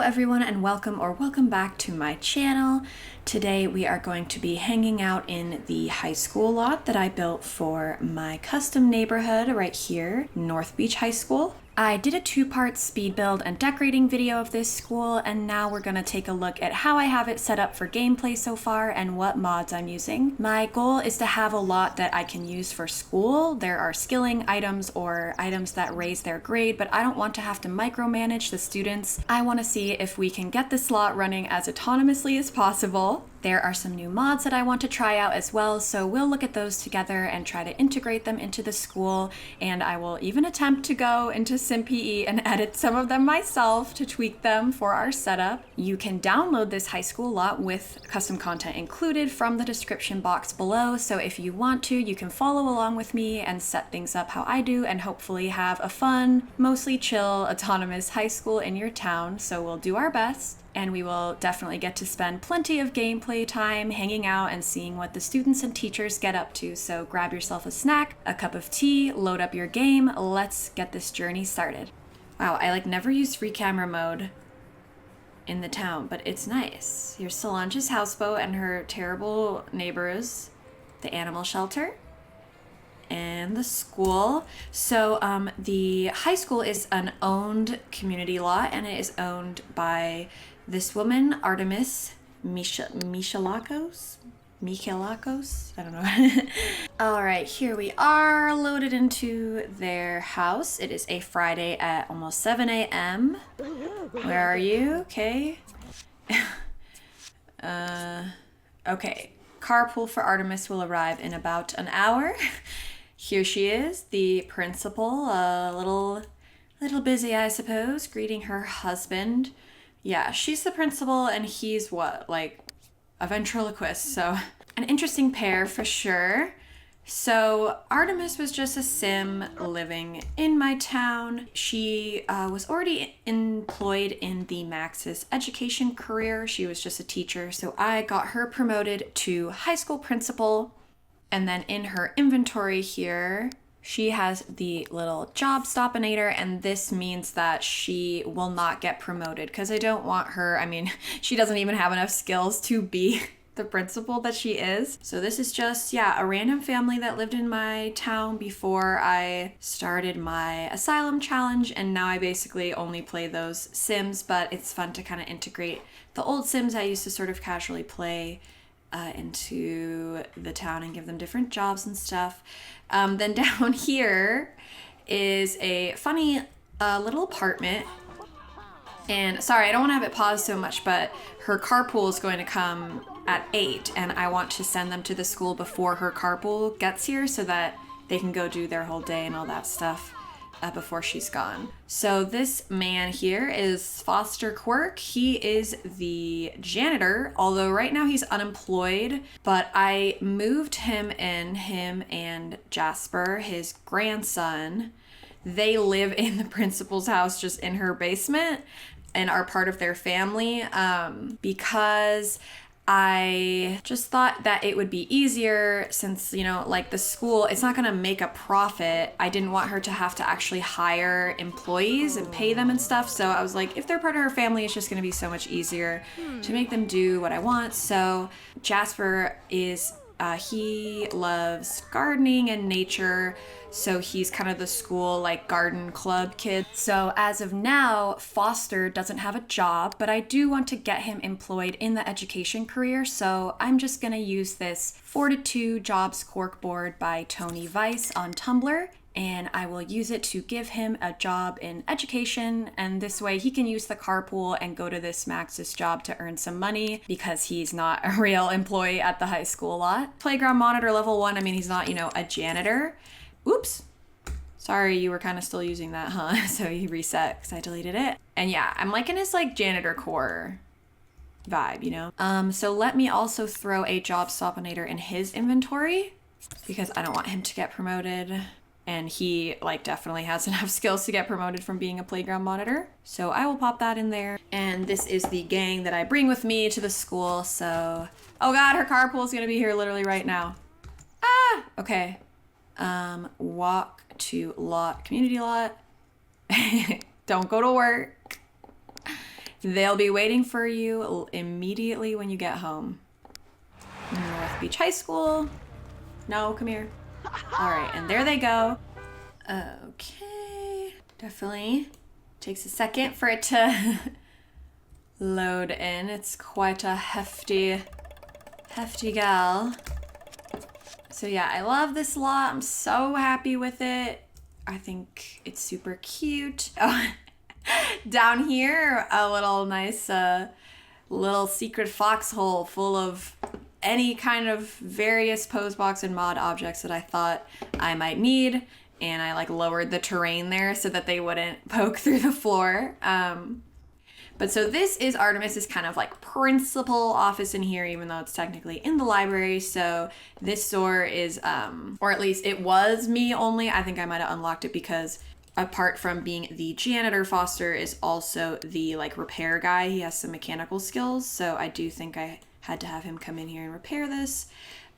everyone, and welcome back to my channel. Today we are going to be hanging out in the high school lot that I built for my custom neighborhood right here, North Beach High School. I did a two-part speed build and decorating video of this school, and now we're going to take a look at how I have it set up for gameplay so far and what mods I'm using. My goal is to have a lot that I can use for school. There are skilling items or items that raise their grade, but I don't want to have to micromanage the students. I want to see if we can get this lot running as autonomously as possible. There are some new mods that I want to try out as well, so we'll look at those together and try to integrate them into the school, and I will even attempt to go into simpe and edit some of them myself to tweak them for our setup. You can download this high school lot with custom content included from the description box below, so if you want to, you can follow along with me and set things up how I do and hopefully have a fun, mostly chill, autonomous high school in your town, so we'll do our best. And we will definitely get to spend plenty of gameplay time hanging out and seeing what the students and teachers get up to. So grab yourself a snack, a cup of tea, load up your game. Let's get this journey started. Wow, I never used free camera mode in the town, but it's nice. Here's Solange's houseboat and her terrible neighbors, the animal shelter, and the school. So the high school is an owned community lot, and it is owned by this woman, Artemis Michalakos? I don't know. All right, here we are loaded into their house. It is a Friday at almost 7 a.m. Where are you? Okay. Okay. Carpool for Artemis will arrive in about an hour. Here she is, the principal, a little busy, I suppose, greeting her husband. Yeah, she's the principal and he's what, a ventriloquist, so an interesting pair for sure. So Artemis was just a sim living in my town. She was already employed in the Max's education career. She was just a teacher, so I got her promoted to high school principal. And then in her inventory here, she has the little job stopinator, and this means that she will not get promoted because I don't want her, she doesn't even have enough skills to be the principal that she is. So this is just, a random family that lived in my town before I started my asylum challenge, and now I basically only play those sims, but it's fun to kind of integrate the old sims I used to sort of casually play into the town and give them different jobs and stuff. Then down here is a funny little apartment. And sorry, I don't want to have it paused so much, but her carpool is going to come at 8, and I want to send them to the school before her carpool gets here so that they can go do their whole day and all that stuff before she's gone. So this man here is Foster Quirk. He is the janitor, although right now he's unemployed, but I moved him and Jasper, his grandson. They live in the principal's house, just in her basement, and are part of their family because I just thought that it would be easier since, the school, it's not going to make a profit. I didn't want her to have to actually hire employees and pay them and stuff. So I was like, if they're part of her family, it's just going to be so much easier to make them do what I want. So Jasper is, he loves gardening and nature. So he's kind of the school garden club kid. So as of now, Foster doesn't have a job, but I do want to get him employed in the education career. So I'm just gonna use this 4-2 Jobs Corkboard by Tony Weiss on Tumblr, and I will use it to give him a job in education, and this way he can use the carpool and go to this Max's job to earn some money because he's not a real employee at the high school lot. Playground monitor level 1, he's not, a janitor. Oops. Sorry, you were kind of still using that, huh? So he reset because I deleted it. And yeah, I'm liking his janitor core vibe, So let me also throw a job stopinator in his inventory because I don't want him to get promoted. And he definitely has enough skills to get promoted from being a playground monitor. So I will pop that in there. And this is the gang that I bring with me to the school. So, oh God, her carpool is gonna be here literally right now. Ah, okay. Walk to lot, community lot. Don't go to work. They'll be waiting for you immediately when you get home. North Beach High School. No, come here. All right, and there they go. Okay, definitely takes a second for it to load in. It's quite a hefty gal. So yeah, I love this lot. I'm so happy with it. I think it's super cute. Oh, down here, a little nice little secret foxhole full of any kind of various pose box and mod objects that I thought I might need. And I like lowered the terrain there so that they wouldn't poke through the floor. But so this is Artemis's kind of like principal office in here, even though it's technically in the library. So this door is, or at least it was me only. I think I might have unlocked it because apart from being the janitor, Foster is also the like repair guy. He has some mechanical skills. So I do think I had to have him come in here and repair this.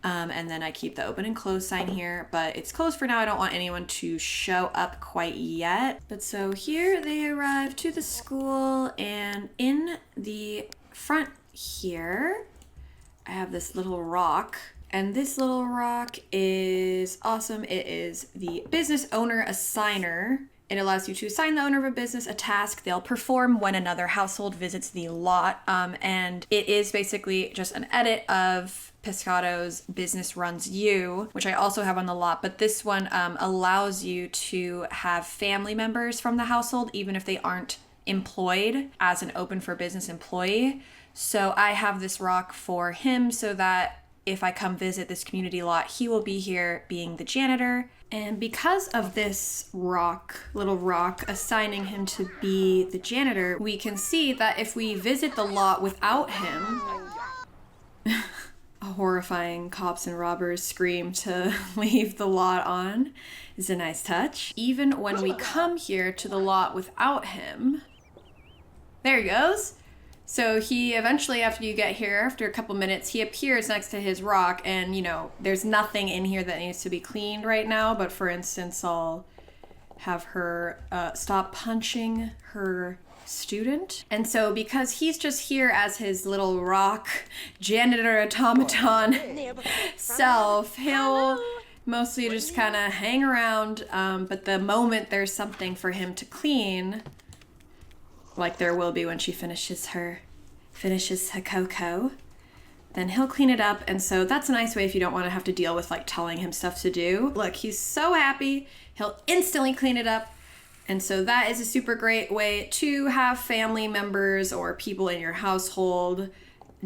And then I keep the open and close sign here, but it's closed for now. I don't want anyone to show up quite yet. But so here they arrive to the school, and in the front here, I have this little rock. And this little rock is awesome. It is the business owner assigner. It allows you to assign the owner of a business a task they'll perform when another household visits the lot. And it is basically just an edit of Pescado's Business Runs You, which I also have on the lot, but this one allows you to have family members from the household, even if they aren't employed as an open for business employee. So I have this rock for him so that if I come visit this community lot, he will be here being the janitor. And because of this little rock, assigning him to be the janitor, we can see that if we visit the lot without him, a horrifying cops and robbers scream to leave the lot on is a nice touch. Even when we come here to the lot without him, there he goes. So he eventually, after you get here, after a couple minutes, he appears next to his rock, and you know, there's nothing in here that needs to be cleaned right now, but for instance, I'll have her stop punching her student. And so because he's just here as his little rock janitor automaton self, he'll mostly just kind of hang around, but the moment there's something for him to clean, like there will be when she finishes her cocoa, then he'll clean it up. And so that's a nice way if you don't want to have to deal with like telling him stuff to do. Look, he's so happy, he'll instantly clean it up. And so that is a super great way to have family members or people in your household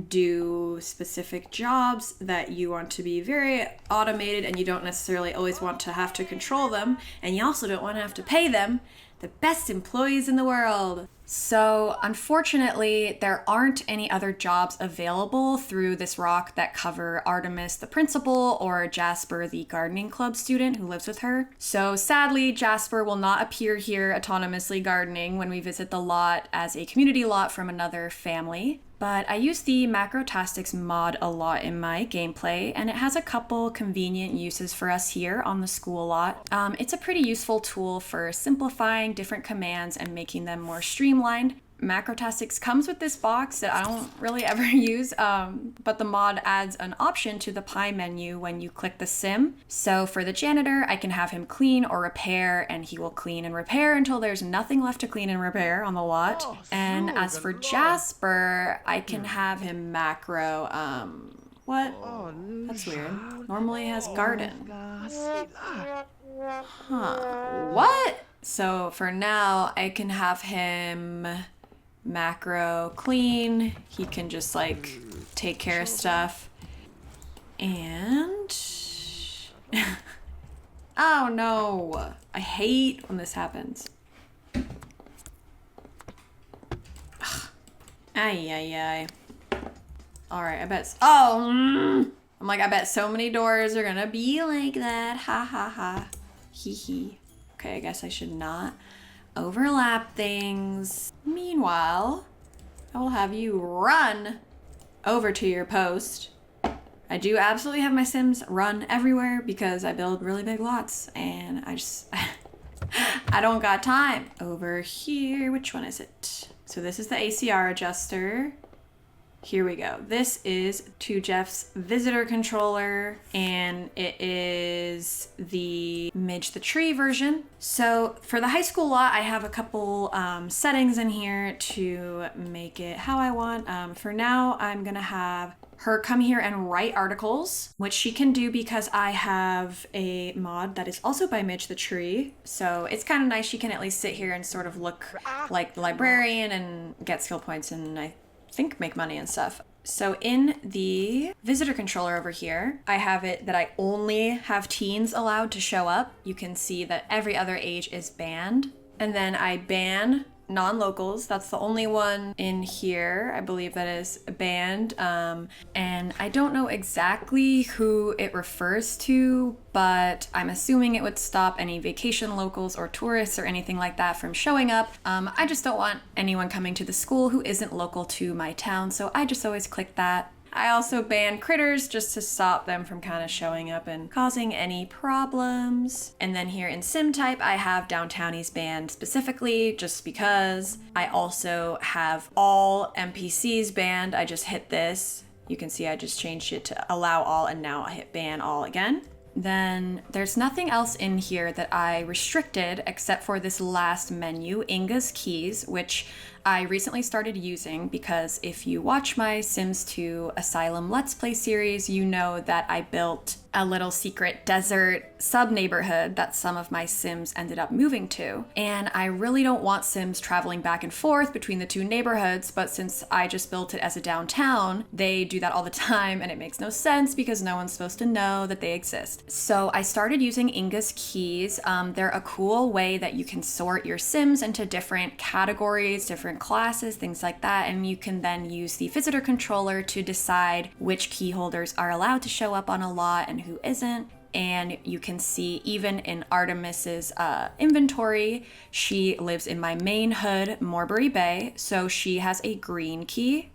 do specific jobs that you want to be very automated, and you don't necessarily always want to have to control them, and you also don't want to have to pay them. The best employees in the world. So unfortunately, there aren't any other jobs available through this rock that cover Artemis, the principal, or Jasper, the gardening club student who lives with her. So sadly, Jasper will not appear here autonomously gardening when we visit the lot as a community lot from another family. But I use the Macrotastics mod a lot in my gameplay, and it has a couple convenient uses for us here on the school lot. It's a pretty useful tool for simplifying different commands and making them more streamlined. Macrotastics comes with this box that I don't really ever use, but the mod adds an option to the pie menu when you click the sim. So for the janitor, I can have him clean or repair, and he will clean and repair until there's nothing left to clean and repair on the lot. And as for Jasper, I can have him macro, what? That's weird. Normally it has garden. Huh, what? So for now, I can have him macro clean. He can just like take care of stuff. And oh no, I hate when this happens. Ay. All right, I bet. I'm like, I bet so many doors are gonna be like that. Ha ha ha. Hee hee. Okay, I guess I should not overlap things. Meanwhile, I will have you run over to your post. I do absolutely have my Sims run everywhere because I build really big lots, and I just I don't got time. Over here, which one is it? So this is the ACR adjuster. Here we go. This is to Jeff's visitor controller, and it is the Midge the Tree version. So for the high school lot, I have a couple settings in here to make it how I want. For now, I'm gonna have her come here and write articles, which she can do because I have a mod that is also by Midge the Tree. So it's kind of nice. She can at least sit here and sort of look like the librarian and get skill points, and I think make money and stuff. So in the visitor controller over here, I have it that I only have teens allowed to show up. You can see that every other age is banned. And then I ban non-locals. That's the only one in here, I believe, that is banned. And I don't know exactly who it refers to, but I'm assuming it would stop any vacation locals or tourists or anything like that from showing up. I just don't want anyone coming to the school who isn't local to my town, so I just always click that. I also ban critters just to stop them from kind of showing up and causing any problems. And then here in sim type, I have downtownies banned specifically just because. I also have all NPCs banned. I just hit this. You can see I just changed it to allow all, and now I hit ban all again. Then there's nothing else in here that I restricted except for this last menu, Inge's Keys, which I recently started using because if you watch my Sims 2 Asylum Let's Play series, you know that I built a little secret desert sub-neighborhood that some of my Sims ended up moving to. And I really don't want Sims traveling back and forth between the two neighborhoods, but since I just built it as a downtown, they do that all the time, and it makes no sense because no one's supposed to know that they exist. So I started using Inge's Keys. They're a cool way that you can sort your Sims into different categories, different classes, things like that, and you can then use the visitor controller to decide which key holders are allowed to show up on a lot and who isn't. And you can see even in Artemis's inventory, she lives in my main hood, Morbury Bay, so she has a green key.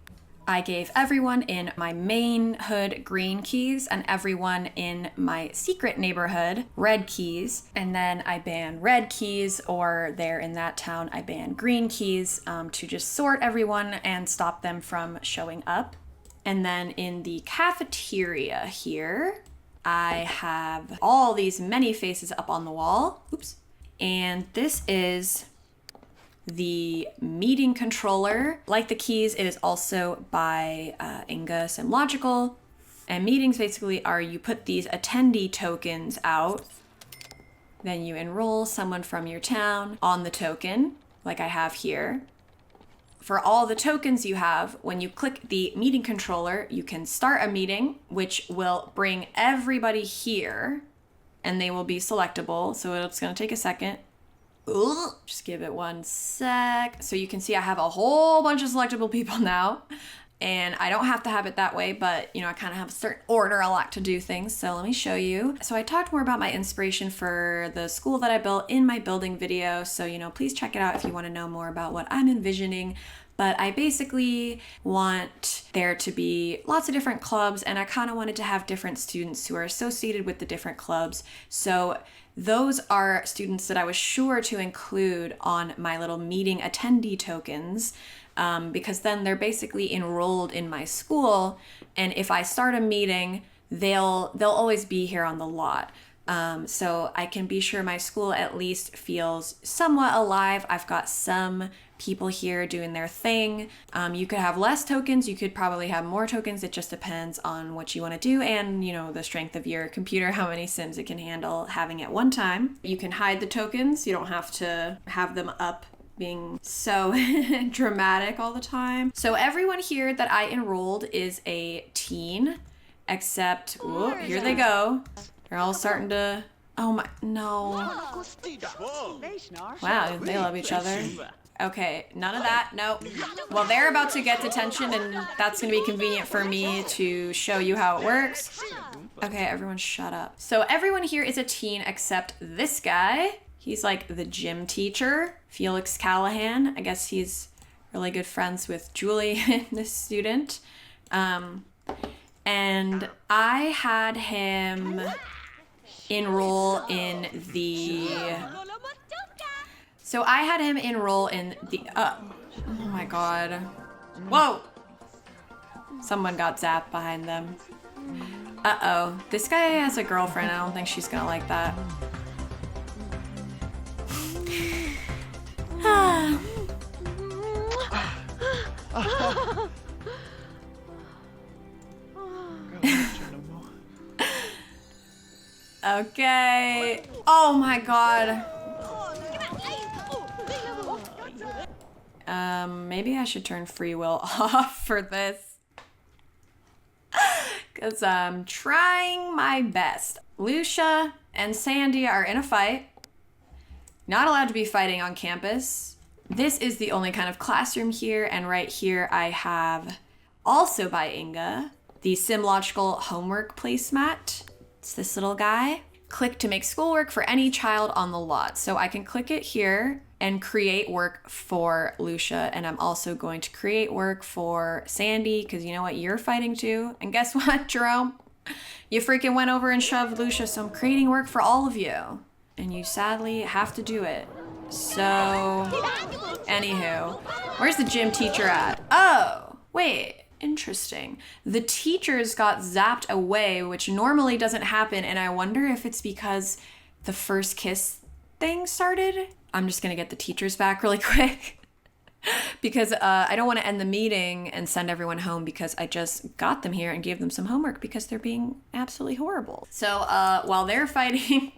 I gave everyone in my main hood green keys and everyone in my secret neighborhood red keys. And then I ban red keys, or there in that town I ban green keys to just sort everyone and stop them from showing up. And then in the cafeteria here, I have all these many faces up on the wall. Oops. And this is the meeting controller. Like the keys, it is also by Inge Simlogical. And meetings basically are you put these attendee tokens out, then you enroll someone from your town on the token, like I have here. For all the tokens you have, when you click the meeting controller, you can start a meeting, which will bring everybody here, and they will be selectable. So it's gonna take a second. Just give it one sec. So you can see I have a whole bunch of selectable people now, and I don't have to have it that way, but you know, I kind of have a certain order I like to do things. So let me show you. So I talked more about my inspiration for the school that I built in my building video. So, you know, please check it out if you want to know more about what I'm envisioning. But I basically want there to be lots of different clubs, and I kind of wanted to have different students who are associated with the different clubs. So those are students that I was sure to include on my little meeting attendee tokens, because then they're basically enrolled in my school, and if I start a meeting, they'll always be here on the lot. So I can be sure my school at least feels somewhat alive. I've got some people here doing their thing. You could have less tokens, you could probably have more tokens. It just depends on what you want to do and, you know, the strength of your computer, how many Sims it can handle having at one time. You can hide the tokens. You don't have to have them up being so dramatic all the time. So everyone here that I enrolled is a teen, except, whoop, here they go. They're all starting to, oh my, no. Wow, they love each other. Okay, none of that, nope. Well, they're about to get detention, and that's gonna be convenient for me to show you how it works. Okay, everyone shut up. So everyone here is a teen except this guy. He's like the gym teacher, Felix Callahan. I guess he's really good friends with Julie, this student. And I had him enroll in the So I had him enroll in the, oh my God. Whoa. Someone got zapped behind them. Uh-oh. This guy has a girlfriend. I don't think she's gonna like that. Okay. Oh my God. Maybe I should turn free will off for this. Because I'm trying my best. Lucia and Sandy are in a fight. Not allowed to be fighting on campus. This is the only kind of classroom here, and right here I have, also by Inge, the Simlogical homework placemat. It's this little guy. Click to make schoolwork for any child on the lot. So I can click it here and create work for Lucia, and I'm also going to create work for Sandy, because you know what, you're fighting too. And guess what, Jerome? You freaking went over and shoved Lucia, so I'm creating work for all of you. And you sadly have to do it. So, anywho, where's the gym teacher at? Oh, wait, interesting. The teachers got zapped away, which normally doesn't happen, and I wonder if it's because the first kiss thing started. I'm just gonna get the teachers back really quick because I don't want to end the meeting and send everyone home because I just got them here and gave them some homework because they're being absolutely horrible. So while they're fighting,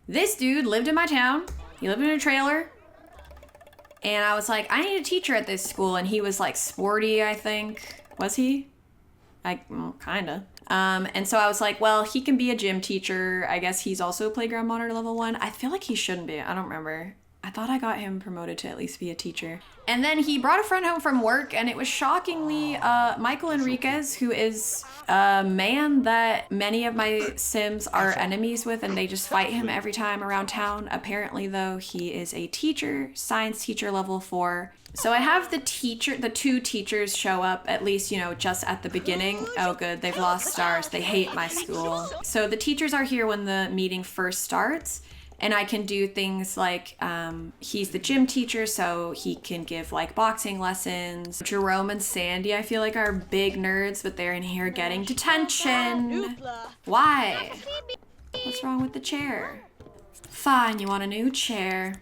this dude lived in my town. He lived in a trailer. And I was like, I need a teacher at this school. And he was like sporty, I think. Was he? Kinda. And so I was like, well, he can be a gym teacher. I guess he's also a playground monitor level 1. I feel like he shouldn't be. I don't remember. I thought I got him promoted to at least be a teacher. And then he brought a friend home from work, and it was shockingly Michael Enriquez, who is a man that many of my Sims are enemies with, and they just fight him every time around town. Apparently, though, he is a teacher, science teacher level 4. So I have the two teachers show up, at least, you know, just at the beginning. Oh, good, they've lost stars. They hate my school. So the teachers are here when the meeting first starts. And I can do things like, he's the gym teacher, so he can give like boxing lessons. Jerome and Sandy, I feel like, are big nerds, but they're in here getting detention. Why? What's wrong with the chair? Fine, you want a new chair.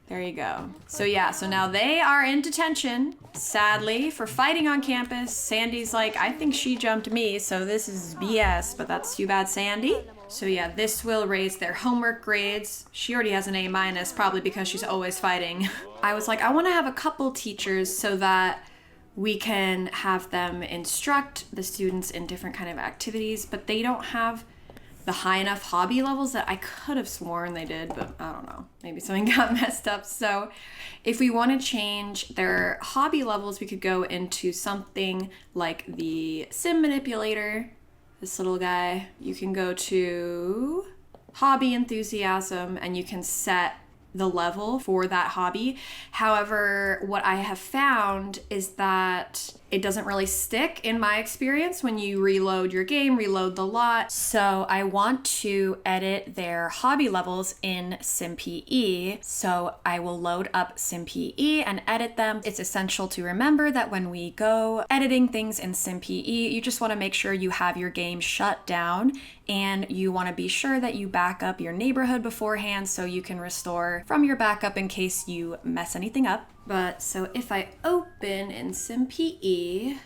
There you go. So yeah, so now they are in detention, sadly, for fighting on campus. Sandy's like, I think she jumped me, so this is BS, but that's too bad, Sandy. So yeah, this will raise their homework grades. She already has an A-, probably because she's always fighting. I was like, I want to have a couple teachers so that we can have them instruct the students in different kind of activities, but they don't have the high enough hobby levels that I could have sworn they did, but I don't know. Maybe something got messed up. So if we want to change their hobby levels, we could go into something like the sim manipulator. This little guy, you can go to hobby enthusiasm and you can set the level for that hobby. However, what I have found is that it doesn't really stick in my experience when you reload your game, reload the lot. So I want to edit their hobby levels in simpe. So I will load up simpe and edit them. It's essential to remember that when we go editing things in simpe, you just want to make sure you have your game shut down and you want to be sure that you back up your neighborhood beforehand so you can restore from your backup in case you mess anything up. But so if I open in simpe,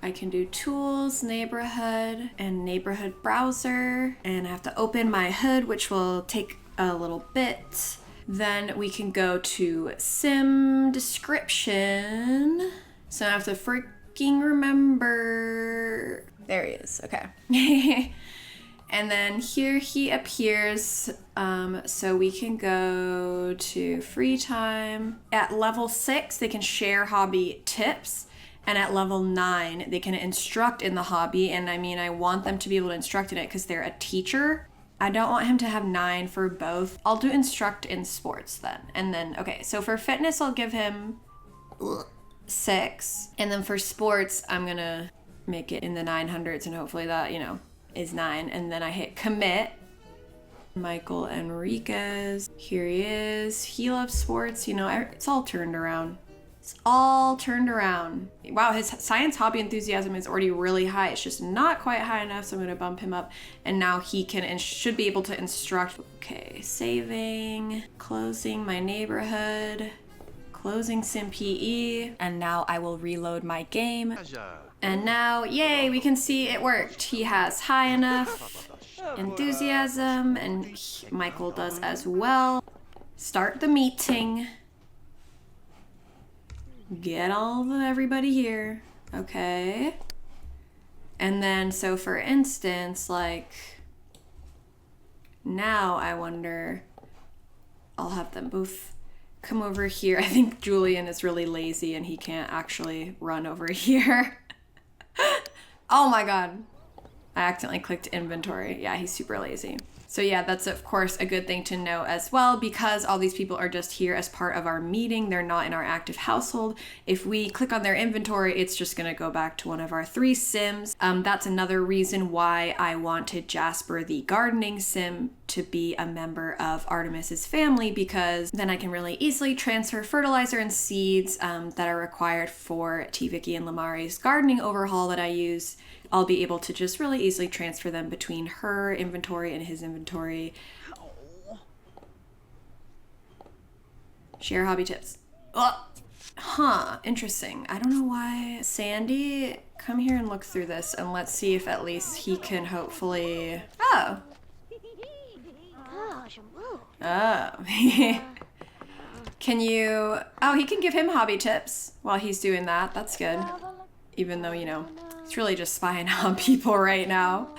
I can do tools, neighborhood, and neighborhood browser. And I have to open my hood, which will take a little bit. Then we can go to sim description. So I have to freaking remember. There he is, okay. And then here he appears, so we can go to free time. At level 6, they can share hobby tips, and at level 9, they can instruct in the hobby, and I mean, I want them to be able to instruct in it because they're a teacher. I don't want him to have 9 for both. I'll do instruct in sports then. And then, okay, so for fitness, I'll give him 6, and then for sports, I'm gonna make it in the 900s, and hopefully that, you know, is 9, and then I hit commit, Michael Enriquez, here he is. He loves sports, you know, it's all turned around. It's all turned around. Wow, his science hobby enthusiasm is already really high. It's just not quite high enough, so I'm gonna bump him up. And now he can and should be able to instruct. Okay, saving, closing my neighborhood, closing simpe, and now I will reload my game. And now, yay, we can see it worked. He has high enough enthusiasm, and Michael does as well. Start the meeting. Get everybody here. Okay. And then, so for instance, like, now I wonder, I'll have them both come over here. I think Julian is really lazy and he can't actually run over here. Oh my god. I accidentally clicked inventory. Yeah, he's super lazy. So yeah, that's of course a good thing to know as well, because all these people are just here as part of our meeting. They're not in our active household. If we click on their inventory, it's just gonna go back to one of our 3 sims. That's another reason why I wanted Jasper, the gardening sim, to be a member of Artemis's family, because then I can really easily transfer fertilizer and seeds that are required for T. Vicky and Lamari's gardening overhaul that I use. I'll be able to just really easily transfer them between her inventory and his inventory. Share hobby tips. Oh, huh, interesting. I don't know why. Sandy, come here and look through this and let's see if at least he can hopefully... Oh. Oh. Can you... Oh, he can give him hobby tips while he's doing that. That's good. Even though, you know, he's really just spying on people right now.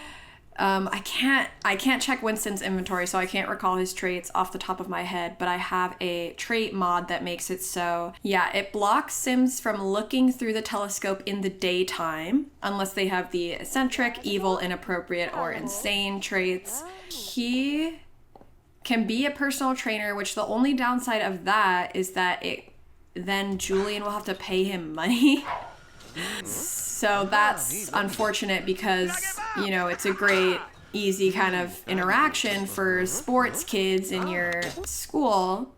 I can't check Winston's inventory, so I can't recall his traits off the top of my head, but I have a trait mod that makes it so, yeah, it blocks Sims from looking through the telescope in the daytime, unless they have the eccentric, evil, inappropriate, or insane traits. He can be a personal trainer, which the only downside of that is that then Julian will have to pay him money. So that's unfortunate because, you know, it's a great, easy kind of interaction for sports kids in your school.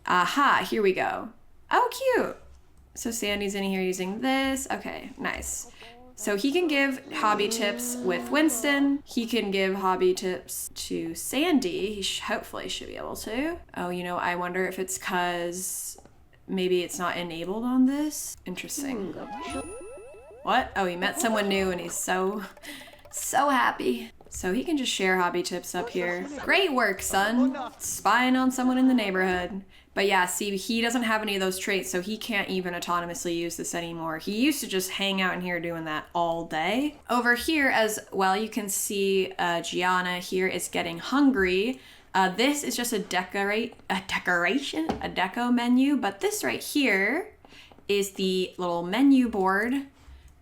Aha, here we go. Oh, cute. So Sandy's in here using this. Okay, nice. So he can give hobby tips with Winston. He can give hobby tips to Sandy. He hopefully should be able to. Oh, you know, I wonder if it's because maybe it's not enabled on this. Interesting. What? Oh, he met someone new and he's so happy. So he can just share hobby tips up here. Great work, son. Spying on someone in the neighborhood. But yeah, see, he doesn't have any of those traits, so he can't even autonomously use this anymore. He used to just hang out in here doing that all day. Over here as well, you can see Gianna here is getting hungry. This is just a deco menu, but this right here is the little menu board.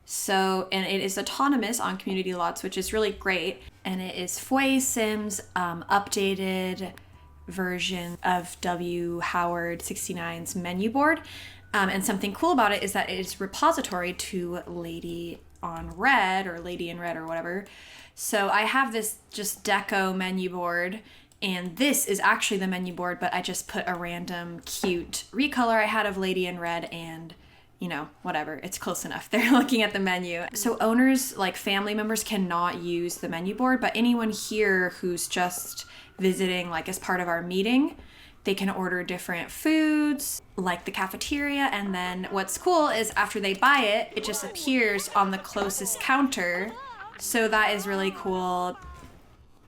So, and it is autonomous on community lots, which is really great. And it is Fway Sims updated version of W. Howard 69's menu board. And something cool about it is that it is repository to Lady on Red or Lady in Red or whatever. So I have this just deco menu board, and this is actually the menu board, but I just put a random cute recolor I had of Lady in Red and, you know, whatever, it's close enough. They're looking at the menu. So owners, like family members, cannot use the menu board, but anyone here who's just visiting, like as part of our meeting, they can order different foods, like the cafeteria, and then what's cool is after they buy it, it just appears on the closest counter. So that is really cool.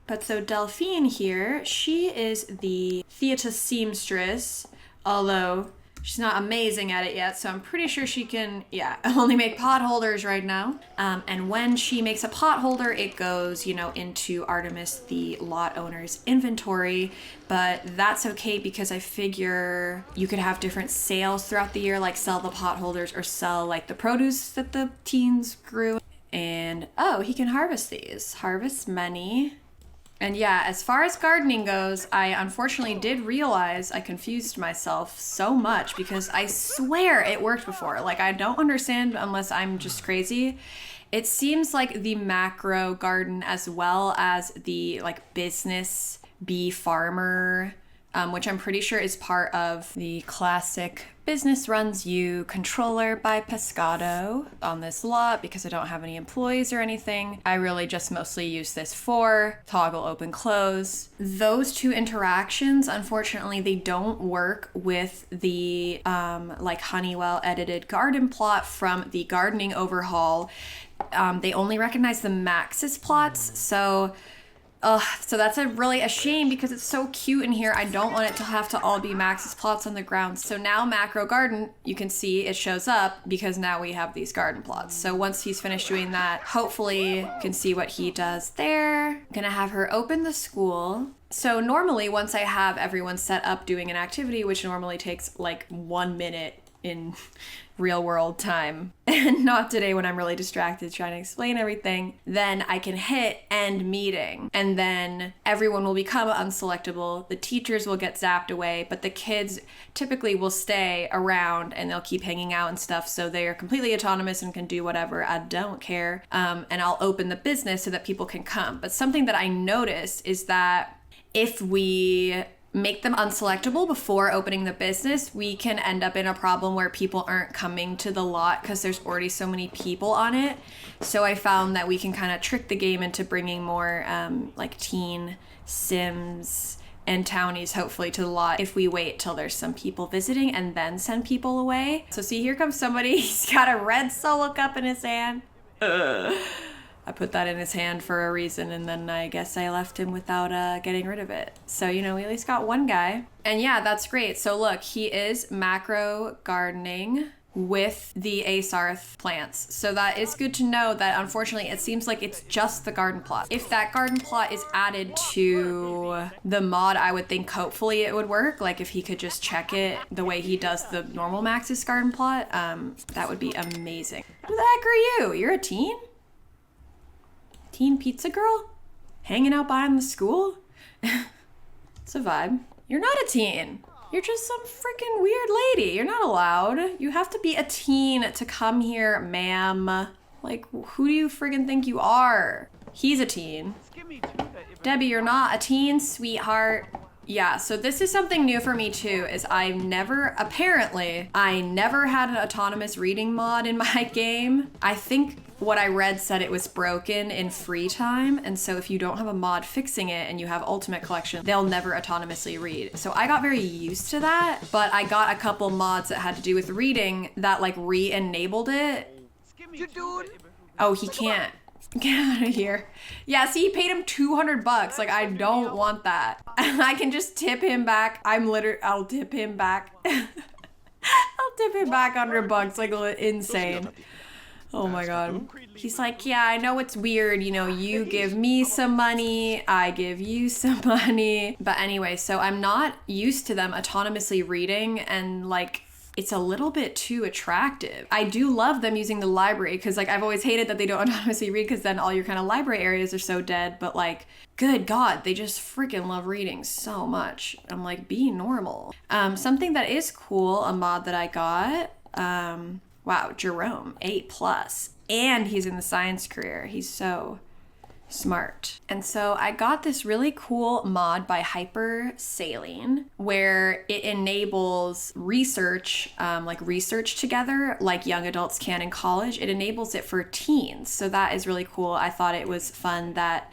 But so Delphine here, she is the theatre seamstress, although she's not amazing at it yet, so I'm pretty sure she can, yeah, only make pot holders right now. And when she makes a pot holder, it goes, you know, into Artemis, the lot owner's inventory. But that's okay because I figure you could have different sales throughout the year, like sell the pot holders or sell like the produce that the teens grew. And, oh, he can harvest these. Harvest money. And yeah, as far as gardening goes, I unfortunately did realize I confused myself so much because I swear it worked before. Like, I don't understand unless I'm just crazy. It seems like the macro garden as well as the like business bee farmer, which I'm pretty sure is part of the classic business runs you controller by Pescado on this lot because I don't have any employees or anything. I really just mostly use this for toggle open close. Those two interactions, unfortunately, they don't work with the like Honeywell edited garden plot from the gardening overhaul. They only recognize the Maxis plots, so that's really a shame because it's so cute in here. I don't want it to have to all be Max's plots on the ground. So now macro garden, you can see it shows up because now we have these garden plots. So once he's finished doing that, hopefully you can see what he does there. I'm gonna have her open the school. So normally once I have everyone set up doing an activity, which normally takes like 1 minute in real world time, and not today when I'm really distracted trying to explain everything, then I can hit end meeting and then everyone will become unselectable. The teachers will get zapped away, but the kids typically will stay around and they'll keep hanging out and stuff, so they are completely autonomous and can do whatever. I don't care. And I'll open the business so that people can come. But something that I noticed is that if we make them unselectable before opening the business, we can end up in a problem where people aren't coming to the lot because there's already so many people on it. So I found that we can kind of trick the game into bringing more like teen sims and townies hopefully to the lot if we wait till there's some people visiting and then send people away. So see, here comes somebody. He's got a red solo cup in his hand. I put that in his hand for a reason, and then I guess I left him without getting rid of it. So, you know, we at least got one guy. And yeah, that's great. So look, he is macro gardening with the aysarth plants. So that is good to know that unfortunately it seems like it's just the garden plot. If that garden plot is added to the mod, I would think hopefully it would work. Like if he could just check it the way he does the normal Max's garden plot, that would be amazing. Who the heck are you? You're a teen? Teen pizza girl? Hanging out behind the school? It's a vibe. You're not a teen. You're just some freaking weird lady. You're not allowed. You have to be a teen to come here, ma'am. Like, who do you friggin' think you are? He's a teen. Debbie, you're not a teen, sweetheart. Yeah, so this is something new for me too, is I never had an autonomous reading mod in my game. I think what I read said it was broken in free time, and so if you don't have a mod fixing it and you have Ultimate Collection, they'll never autonomously read. So I got very used to that, but I got a couple mods that had to do with reading that like re-enabled it. Oh, he can't. Get out of here. Yeah, see, he paid him $200. Like, I don't want that. I can just tip him back. I'll tip him back. I'll tip him back $100, like insane. Oh my god. He's like, yeah, I know it's weird, you know, you give me some money, I give you some money. But anyway, so I'm not used to them autonomously reading, and like, it's a little bit too attractive. I do love them using the library because like I've always hated that they don't autonomously read because then all your kind of library areas are so dead, but like, good God, they just freaking love reading so much. I'm like, be normal. Something that is cool, a mod that I got, wow, Jerome, 8+, and he's in the science career. He's so smart. And so I got this really cool mod by Hyper Saline where it enables research, like research together like young adults can in college. It enables it for teens. So that is really cool. I thought it was fun that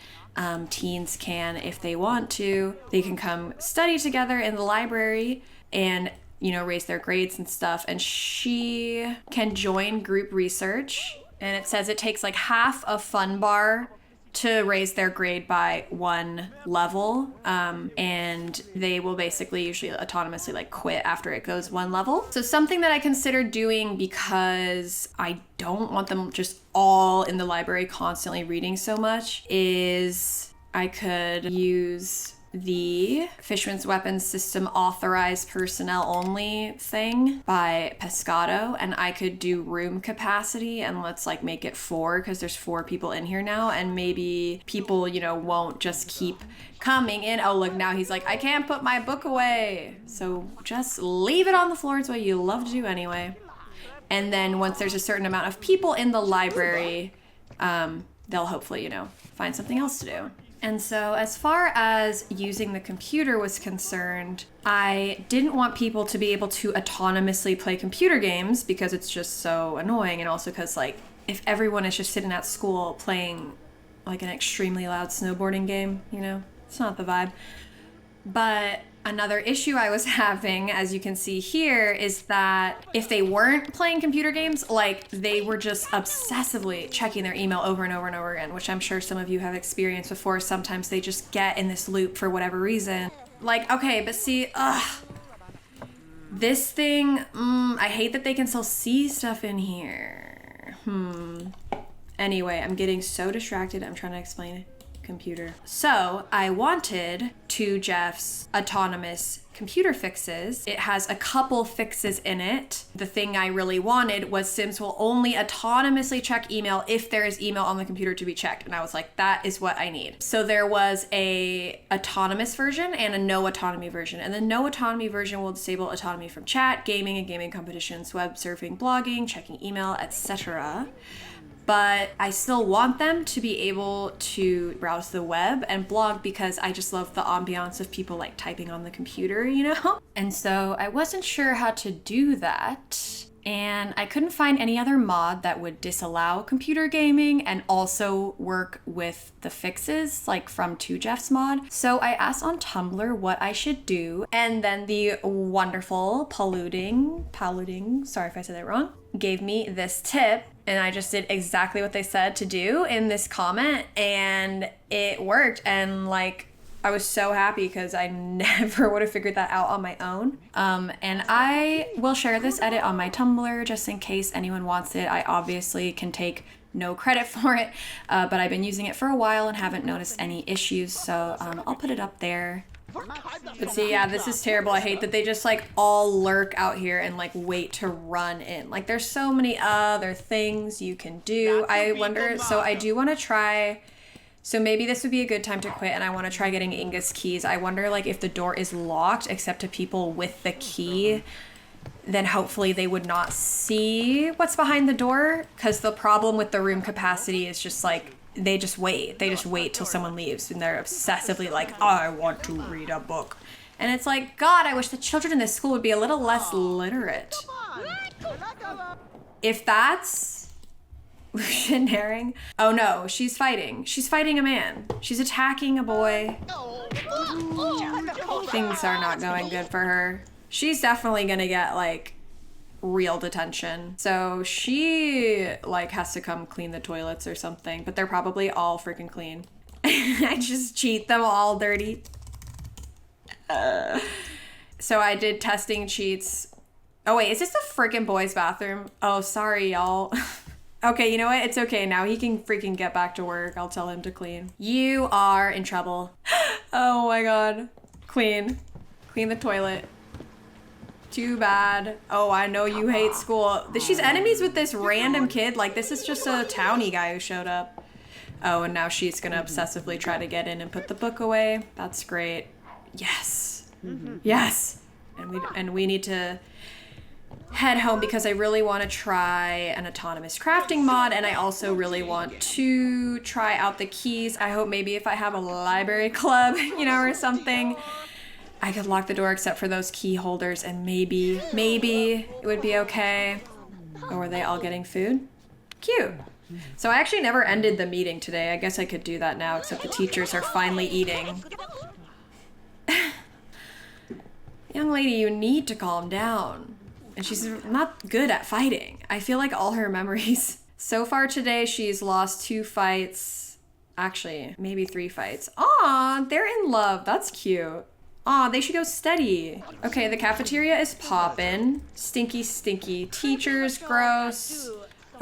teens can, if they want to, they can come study together in the library and, you know, raise their grades and stuff. And she can join group research. And it says it takes like half a fun bar to raise their grade by 1 level, and they will basically usually autonomously like quit after it goes 1 level. So something that I considered doing, because I don't want them just all in the library constantly reading so much, is I could use the Fishman's Weapons System authorized personnel only thing by Pescado, and I could do room capacity, and let's like make it 4 because there's 4 people in here now, and maybe people, you know, won't just keep coming in. Oh, look, now he's like, I can't put my book away. So just leave it on the floor. It's what you love to do anyway. And then once there's a certain amount of people in the library, they'll hopefully, you know, find something else to do. And so as far as using the computer was concerned, I didn't want people to be able to autonomously play computer games because it's just so annoying. And also because, like, if everyone is just sitting at school playing like an extremely loud snowboarding game, you know, it's not the vibe. But another issue I was having, as you can see here, is that if they weren't playing computer games, like, they were just obsessively checking their email over and over and over again, which I'm sure some of you have experienced before. Sometimes they just get in this loop for whatever reason. Like, okay, but see, this thing, I hate that they can still see stuff in here. Anyway, I'm getting so distracted. I'm trying to explain it. Computer. So I wanted 2Jeff's autonomous computer fixes. It has a couple fixes in it. The thing I really wanted was Sims will only autonomously check email if there is email on the computer to be checked. And I was like, that is what I need. So there was a autonomous version and a no autonomy version. And the no autonomy version will disable autonomy from chat, gaming and gaming competitions, web surfing, blogging, checking email, etc. But I still want them to be able to browse the web and blog because I just love the ambiance of people like typing on the computer, you know? And so I wasn't sure how to do that. And I couldn't find any other mod that would disallow computer gaming and also work with the fixes, like from 2Jeff's mod. So I asked on Tumblr what I should do. And then the wonderful Polluting, sorry if I said that wrong, gave me this tip. And I just did exactly what they said to do in this comment, and it worked. And like, I was so happy because I never would have figured that out on my own. And I will share this edit on my Tumblr just in case anyone wants it. I obviously can take no credit for it, but I've been using it for a while and haven't noticed any issues. So I'll put it up there. But see, yeah, this is terrible. I hate that they just like all lurk out here and like wait to run in. Like, there's so many other things you can do. I wonder, so I do want to try, so maybe this would be a good time to quit and I want to try getting Inge's keys. I wonder like if the door is locked except to people with the key, then hopefully they would not see what's behind the door. Because the problem with the room capacity is just like, they just wait till someone leaves and they're obsessively like, I want to read a book. And it's like, God, I wish the children in this school would be a little less literate. If that's herring. Oh no, she's fighting. She's fighting a man. She's attacking a boy. Things are not going good for her. She's definitely gonna get like real detention. So she like has to come clean the toilets or something, but they're probably all freaking clean. I just cheat them all dirty. So I did testing cheats. Oh wait, is this the freaking boys' bathroom? Oh, sorry y'all. Okay, you know what? It's okay now. He can freaking get back to work. I'll tell him to clean. You are in trouble. Oh my God. Clean the toilet. Too bad. Oh, I know you hate school. She's enemies with this random kid. Like, this is just a townie guy who showed up. Oh, and now she's gonna obsessively try to get in and put the book away. That's great. Yes. Yes. And we need to head home because I really want to try an autonomous crafting mod, and I also really want to try out the keys. I hope maybe if I have a library club, you know, or something, I could lock the door except for those key holders, and maybe it would be okay. Or were they all getting food? Cute. So I actually never ended the meeting today. I guess I could do that now, except the teachers are finally eating. Young lady, you need to calm down. And she's not good at fighting. I feel like all her memories. So far today, she's lost 2 fights. Actually, maybe 3 fights. Aw, they're in love. That's cute. Aw, they should go steady. Okay, the cafeteria is poppin'. Stinky, stinky. Teachers, gross.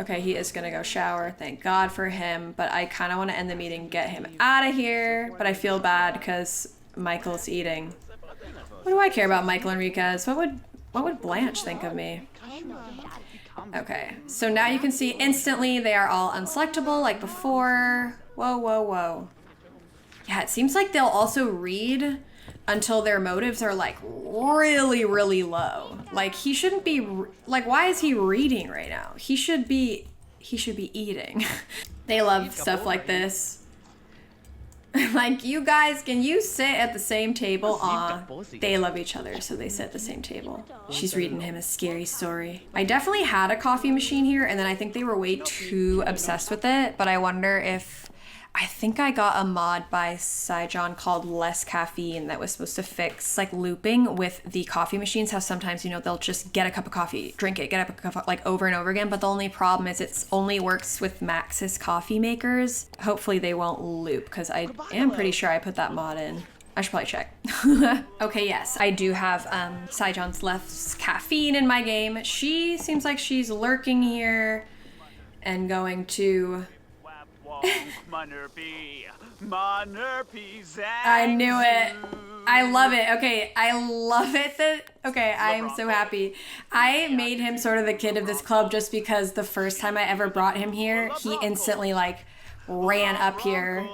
Okay, he is gonna go shower. Thank God for him. But I kind of want to end the meeting, get him out of here. But I feel bad because Michael's eating. What do I care about Michael Enriquez? What would Blanche think of me? Okay, so now you can see instantly they are all unselectable like before. Whoa, whoa, whoa. Yeah, it seems like they'll also read until their motives are like really, really low. Like, he shouldn't be, like, why is he reading right now? He should be eating. They love stuff like this. Like, you guys, can you sit at the same table? Aw, they love each other, so they sit at the same table. She's reading him a scary story. I definitely had a coffee machine here, and then I think they were way too obsessed with it, but I wonder if... I think I got a mod by Saijon called Less Caffeine that was supposed to fix, like, looping with the coffee machines. How sometimes, you know, they'll just get a cup of coffee, drink it, get a cup of coffee, like, over and over again. But the only problem is it only works with Maxis coffee makers. Hopefully they won't loop, because I am pretty sure I put that mod in. I should probably check. Okay, yes, I do have Saijon's Less Caffeine in my game. She seems like she's lurking here and going to... I knew it. I love it. Okay, I love it that... Okay, I am so happy. I made him sort of the kid of this club just because the first time I ever brought him here, he instantly, like, ran up here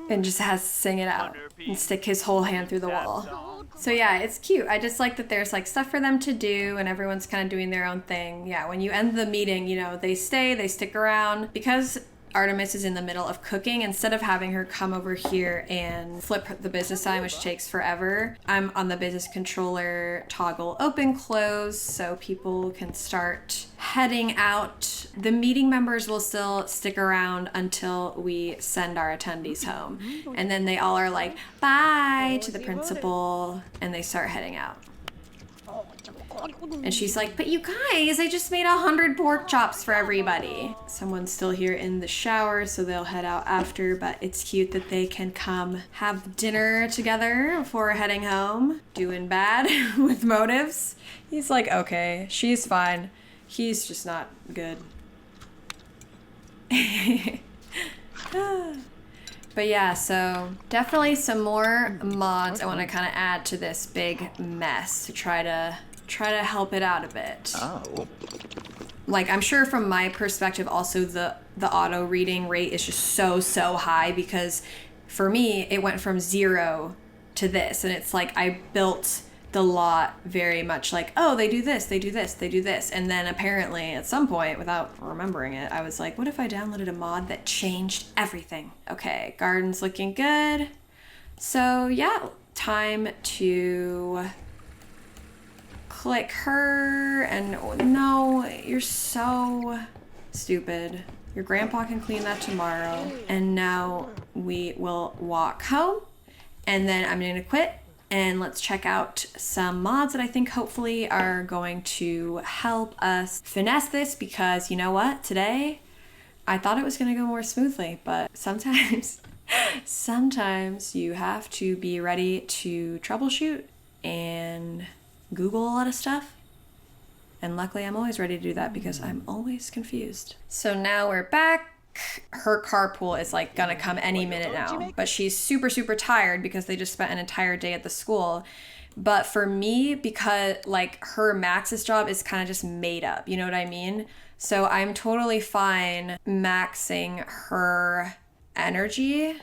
and just has to sing it out and stick his whole hand through the wall. So yeah, it's cute. I just like that there's, like, stuff for them to do and everyone's kind of doing their own thing. Yeah, when you end the meeting, you know, they stay, they stick around. Because Artemis is in the middle of cooking, instead of having her come over here and flip the business sign, which takes forever, I'm on the business controller toggle open close so people can start heading out. The meeting members will still stick around until we send our attendees home. And then they all are like, bye to the principal, and they start heading out. And she's like, but you guys, I just made 100 pork chops for everybody. Someone's still here in the shower, so they'll head out after, but it's cute that they can come have dinner together before heading home. Doing bad with motives. He's like, okay, she's fine. He's just not good. But yeah, so definitely some more mods I want to kind of add to this big mess to try to help it out a bit. Oh. Like, I'm sure from my perspective also the auto reading rate is just so high, because for me it went from 0 to this, and it's like I built the lot very much like, oh, they do this, they do this, they do this. And then apparently at some point, without remembering it, I was like, what if I downloaded a mod that changed everything? Okay, garden's looking good. So yeah, time to click her. And no, you're so stupid. Your grandpa can clean that tomorrow. And now we will walk home, and then I'm gonna quit. And let's check out some mods that I think hopefully are going to help us finesse this, because you know what? Today, I thought it was going to go more smoothly, but sometimes you have to be ready to troubleshoot and Google a lot of stuff. And luckily, I'm always ready to do that because I'm always confused. So now we're back. Her carpool is like gonna come any minute now, but she's super tired because they just spent an entire day at the school. But for me, because like her Max's job is kind of just made up, you know what I mean? So I'm totally fine maxing her energy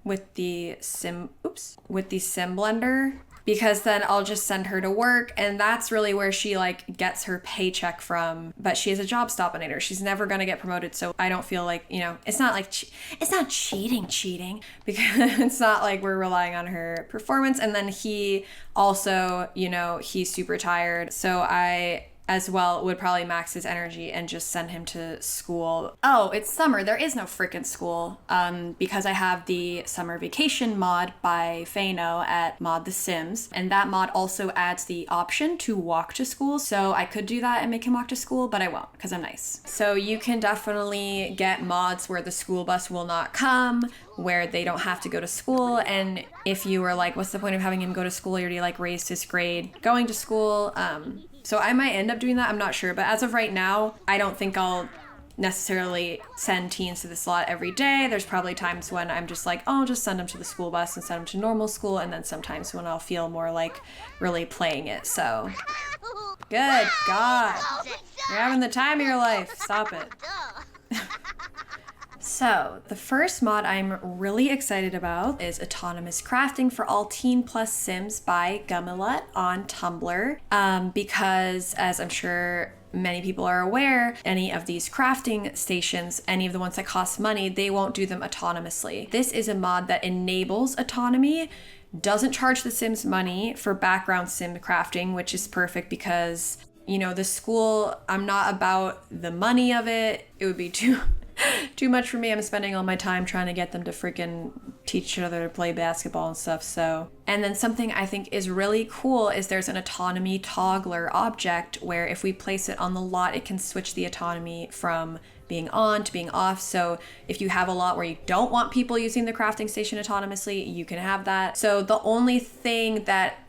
with the sim blender, because then I'll just send her to work, and that's really where she like gets her paycheck from. But she has a job stopinator. She's never gonna get promoted, so I don't feel like, you know, it's not like it's not cheating because it's not like we're relying on her performance. And then he also, you know, he's super tired, so I as well would probably max his energy and just send him to school. Oh, it's summer. There is no freaking school because I have the summer vacation mod by Fano at Mod The Sims, and that mod also adds the option to walk to school. So I could do that and make him walk to school, but I won't because I'm nice. So you can definitely get mods where the school bus will not come, where they don't have to go to school. And if you were like, what's the point of having him go to school? He already like raised his grade going to school. So I might end up doing that, I'm not sure. But as of right now, I don't think I'll necessarily send teens to the slot every day. There's probably times when I'm just like, oh, I'll just send them to the school bus and send them to normal school. And then sometimes when I'll feel more like really playing it. So, good God. You're having the time of your life. Stop it. So the first mod I'm really excited about is Autonomous Crafting for All Teen Plus Sims by Gummilut on Tumblr, because as I'm sure many people are aware, any of these crafting stations, any of the ones that cost money, they won't do them autonomously. This is a mod that enables autonomy, doesn't charge the Sims money for background sim crafting, which is perfect because, you know, the school, I'm not about the money of it. It would be too much for me. I'm spending all my time trying to get them to freaking teach each other to play basketball and stuff. So, and then something I think is really cool is there's an autonomy toggler object where if we place it on the lot, it can switch the autonomy from being on to being off. So if you have a lot where you don't want people using the crafting station autonomously, you can have that. So the only thing that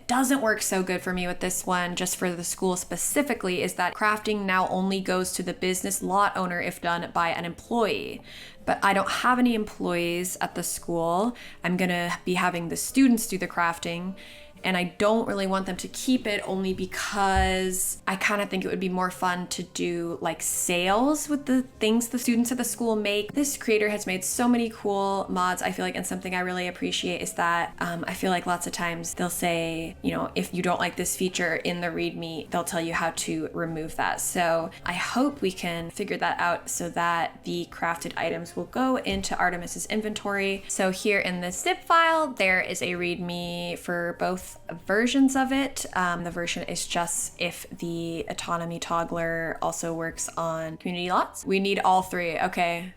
doesn't work so good for me with this one, just for the school specifically, is that crafting now only goes to the business lot owner if done by an employee. But I don't have any employees at the school. I'm gonna be having the students do the crafting, and I don't really want them to keep it only because I kind of think it would be more fun to do like sales with the things the students at the school make. This creator has made so many cool mods, I feel like, and something I really appreciate is that I feel like lots of times they'll say, you know, if you don't like this feature in the README, they'll tell you how to remove that. So I hope we can figure that out so that the crafted items will go into Artemis's inventory. So here in the zip file, there is a README for both versions of it. The version is just if the autonomy toggler also works on community lots. We need all three. Okay,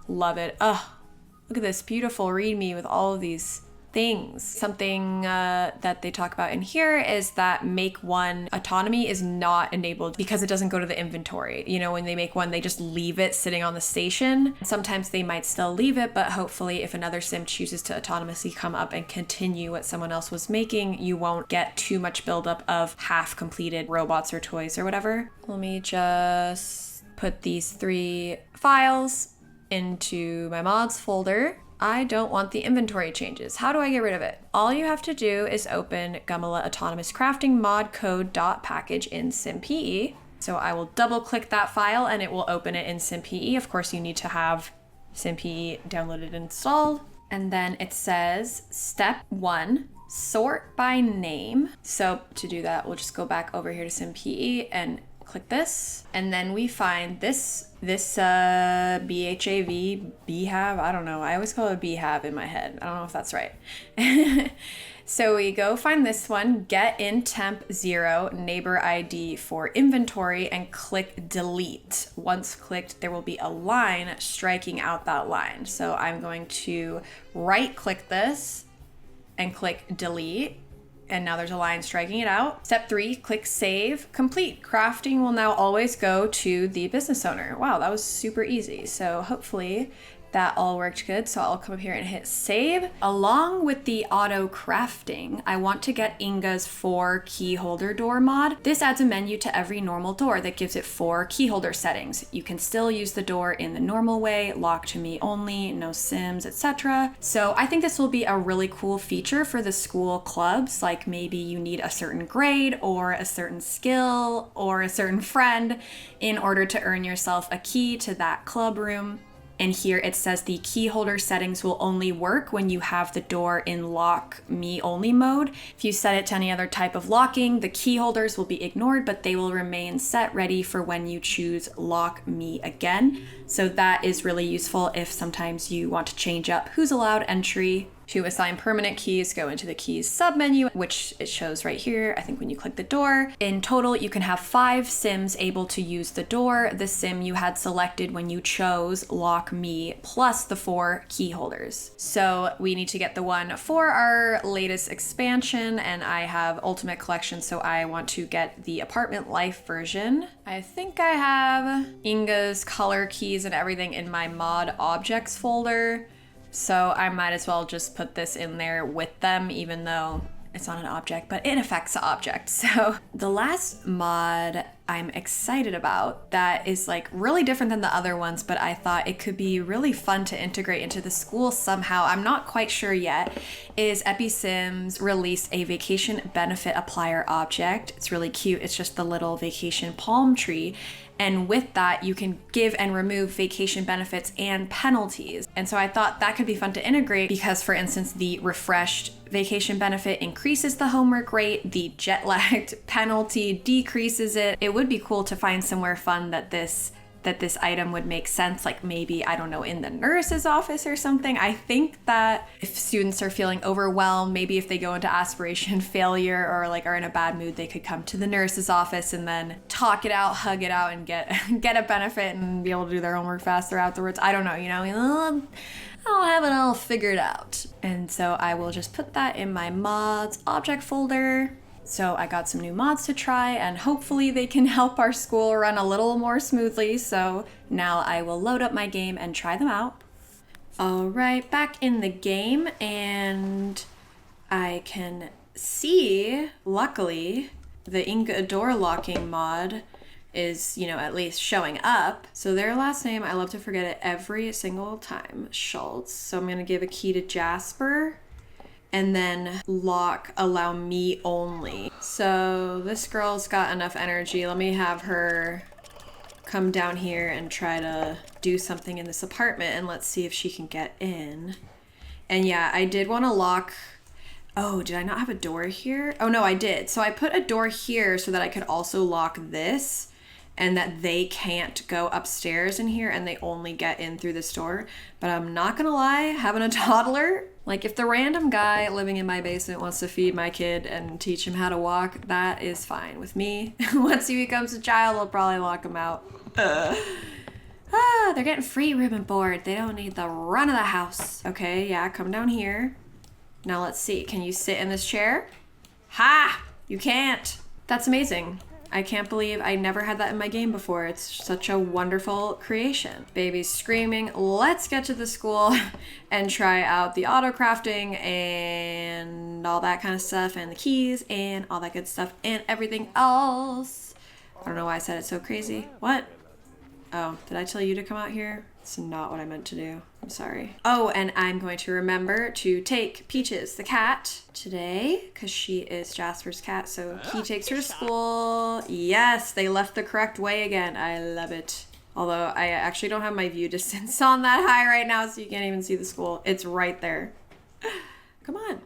love it. Oh, look at this beautiful README with all of these things. Something that they talk about in here is that make one autonomy is not enabled because it doesn't go to the inventory. You know, when they make one, they just leave it sitting on the station. Sometimes they might still leave it, but hopefully if another sim chooses to autonomously come up and continue what someone else was making, you won't get too much buildup of half completed robots or toys or whatever. Let me just put these 3 files into my mods folder. I don't want the inventory changes. How do I get rid of it? All you have to do is open Gummilut Autonomous Crafting mod code.package in simpe. So I will double click that file and it will open it in simpe. Of course, you need to have simpe downloaded and installed. And then it says step 1, sort by name. So to do that, we'll just go back over here to simpe and click this, and then we find this BHAV, BHAV, I don't know. I always call it BHAV in my head. I don't know if that's right. So we go find this one, get in temp 0 neighbor ID for inventory, and click delete. Once clicked, there will be a line striking out that line. So I'm going to right click this and click delete. And now there's a line striking it out. Step 3, click save, complete. Crafting will now always go to the business owner. Wow, that was super easy. So hopefully that all worked good. So I'll come up here and hit save. Along with the auto crafting, I want to get Inge's 4 key holder door mod. This adds a menu to every normal door that gives it 4 key holder settings. You can still use the door in the normal way, lock to me only, no sims, etc. So I think this will be a really cool feature for the school clubs, like maybe you need a certain grade or a certain skill or a certain friend in order to earn yourself a key to that club room. And here it says the key holder settings will only work when you have the door in lock me only mode. If you set it to any other type of locking, the key holders will be ignored, but they will remain set ready for when you choose lock me again. So that is really useful if sometimes you want to change up who's allowed entry. To assign permanent keys, go into the keys submenu, which it shows right here, I think when you click the door. In total, you can have 5 sims able to use the door, the sim you had selected when you chose lock me, plus the 4 key holders. So we need to get the one for our latest expansion, and I have Ultimate Collection, so I want to get the Apartment Life version. I think I have Inge's color keys and everything in my mod objects folder. So I might as well just put this in there with them, even though it's not an object, but it affects the object. So the last mod I'm excited about that is like really different than the other ones, but I thought it could be really fun to integrate into the school somehow. I'm not quite sure yet. Is Episims release a vacation benefit applier object. It's really cute. It's just the little vacation palm tree. And with that, you can give and remove vacation benefits and penalties. And so I thought that could be fun to integrate because, for instance, the refreshed vacation benefit increases the homework rate, the jet lagged penalty decreases it. It would be cool to find somewhere fun that this item would make sense, like maybe, I don't know, in the nurse's office or something. I think that if students are feeling overwhelmed, maybe if they go into aspiration failure or like are in a bad mood, they could come to the nurse's office and then talk it out, hug it out, and get a benefit and be able to do their homework faster afterwards. I don't know, I'll have it all figured out. And so I will just put that in my mods object folder. So I got some new mods to try, and hopefully they can help our school run a little more smoothly. So now I will load up my game and try them out. All right, back in the game, and I can see, luckily, the inge door locking mod is, at least showing up. So their last name, I love to forget it every single time, Schultz. So I'm gonna give a key to Jasper. And then lock allow me only. So this girl's got enough energy. Let me have her come down here and try to do something in this apartment, and let's see if she can get in. And yeah, I did want to lock. Oh, did I not have a door here? Oh no, I did. So I put a door here so that I could also lock this, and that they can't go upstairs in here and they only get in through this door. But I'm not gonna lie, having a toddler, like if the random guy living in my basement wants to feed my kid and teach him how to walk, that is fine with me. Once he becomes a child, I'll probably lock him out. They're getting free room and board. They don't need the run of the house. Okay, yeah, come down here. Now let's see, can you sit in this chair? Ha! You can't. That's amazing. I can't believe I never had that in my game before. It's such a wonderful creation. Baby's screaming. Let's get to the school and try out the auto crafting and all that kind of stuff, and the keys and all that good stuff and everything else. I don't know why I said it so crazy. What? Oh, did I tell you to come out here? It's not what I meant to do. I'm sorry. Oh, and I'm going to remember to take Peaches, the cat, today, because she is Jasper's cat, so he takes her to school. Yes, they left the correct way again. I love it. Although I actually don't have my view distance on that high right now, so you can't even see the school. It's right there. Come on.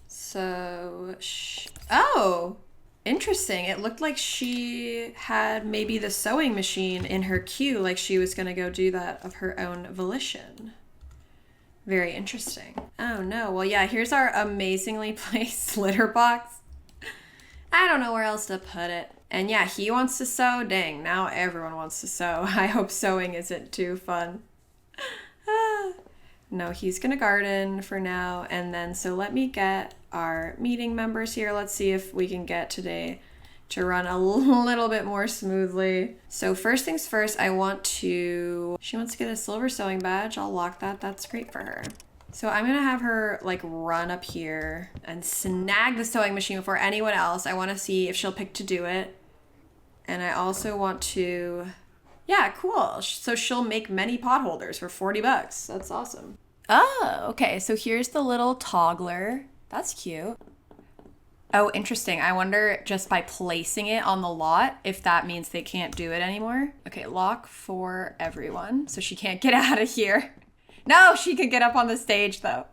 So, oh! Interesting. It looked like she had maybe the sewing machine in her queue, like she was going to go do that of her own volition. Very interesting. Oh no. Well, yeah, here's our amazingly placed litter box. I don't know where else to put it. And yeah, he wants to sew. Dang, now everyone wants to sew. I hope sewing isn't too fun. No, he's gonna garden for now. And then, so let me get our meeting members here. Let's see if we can get today to run a little bit more smoothly. So first things first, she wants to get a silver sewing badge. I'll lock that. That's great for her. So I'm gonna have her like run up here and snag the sewing machine before anyone else. I wanna see if she'll pick to do it. And I also want to, yeah, cool. So she'll make many pot holders for $40. That's awesome. Oh, okay. So here's the little toggler. That's cute. Oh, interesting. I wonder just by placing it on the lot if that means they can't do it anymore. Okay, lock for everyone. So she can't get out of here. No, she could get up on the stage though.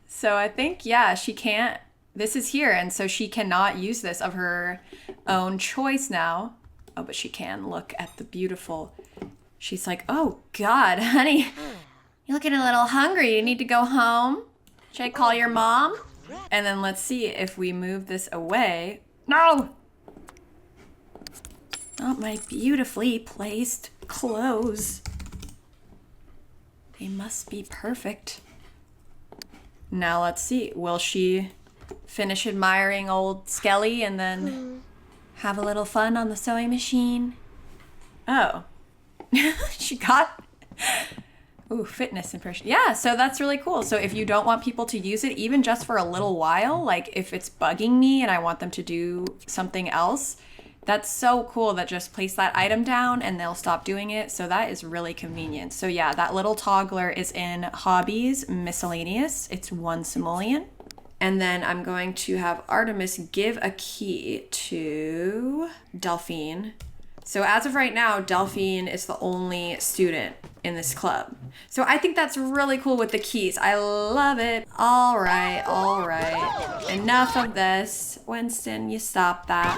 So I think, yeah, she can't. This is here, and so she cannot use this of her own choice now. Oh, but she can look at the beautiful. She's like, oh God, honey, you're looking a little hungry. You need to go home. Should I call your mom? And then let's see if we move this away. No! Not my beautifully placed clothes. They must be perfect. Now let's see. Will she finish admiring old Skelly and then have a little fun on the sewing machine? Oh. She got... Ooh, fitness impression. Yeah, so that's really cool. So if you don't want people to use it, even just for a little while, like if it's bugging me and I want them to do something else, That's so cool that just place that item down and they'll stop doing it. So that is really convenient. So yeah, that little toggler is in hobbies, miscellaneous. It's 1 simoleon. And then I'm going to have Artemis give a key to Delphine. So as of right now, Delphine is the only student in this club. So I think that's really cool with the keys. I love it. All right, all right. Enough of this. Winston, you stop that.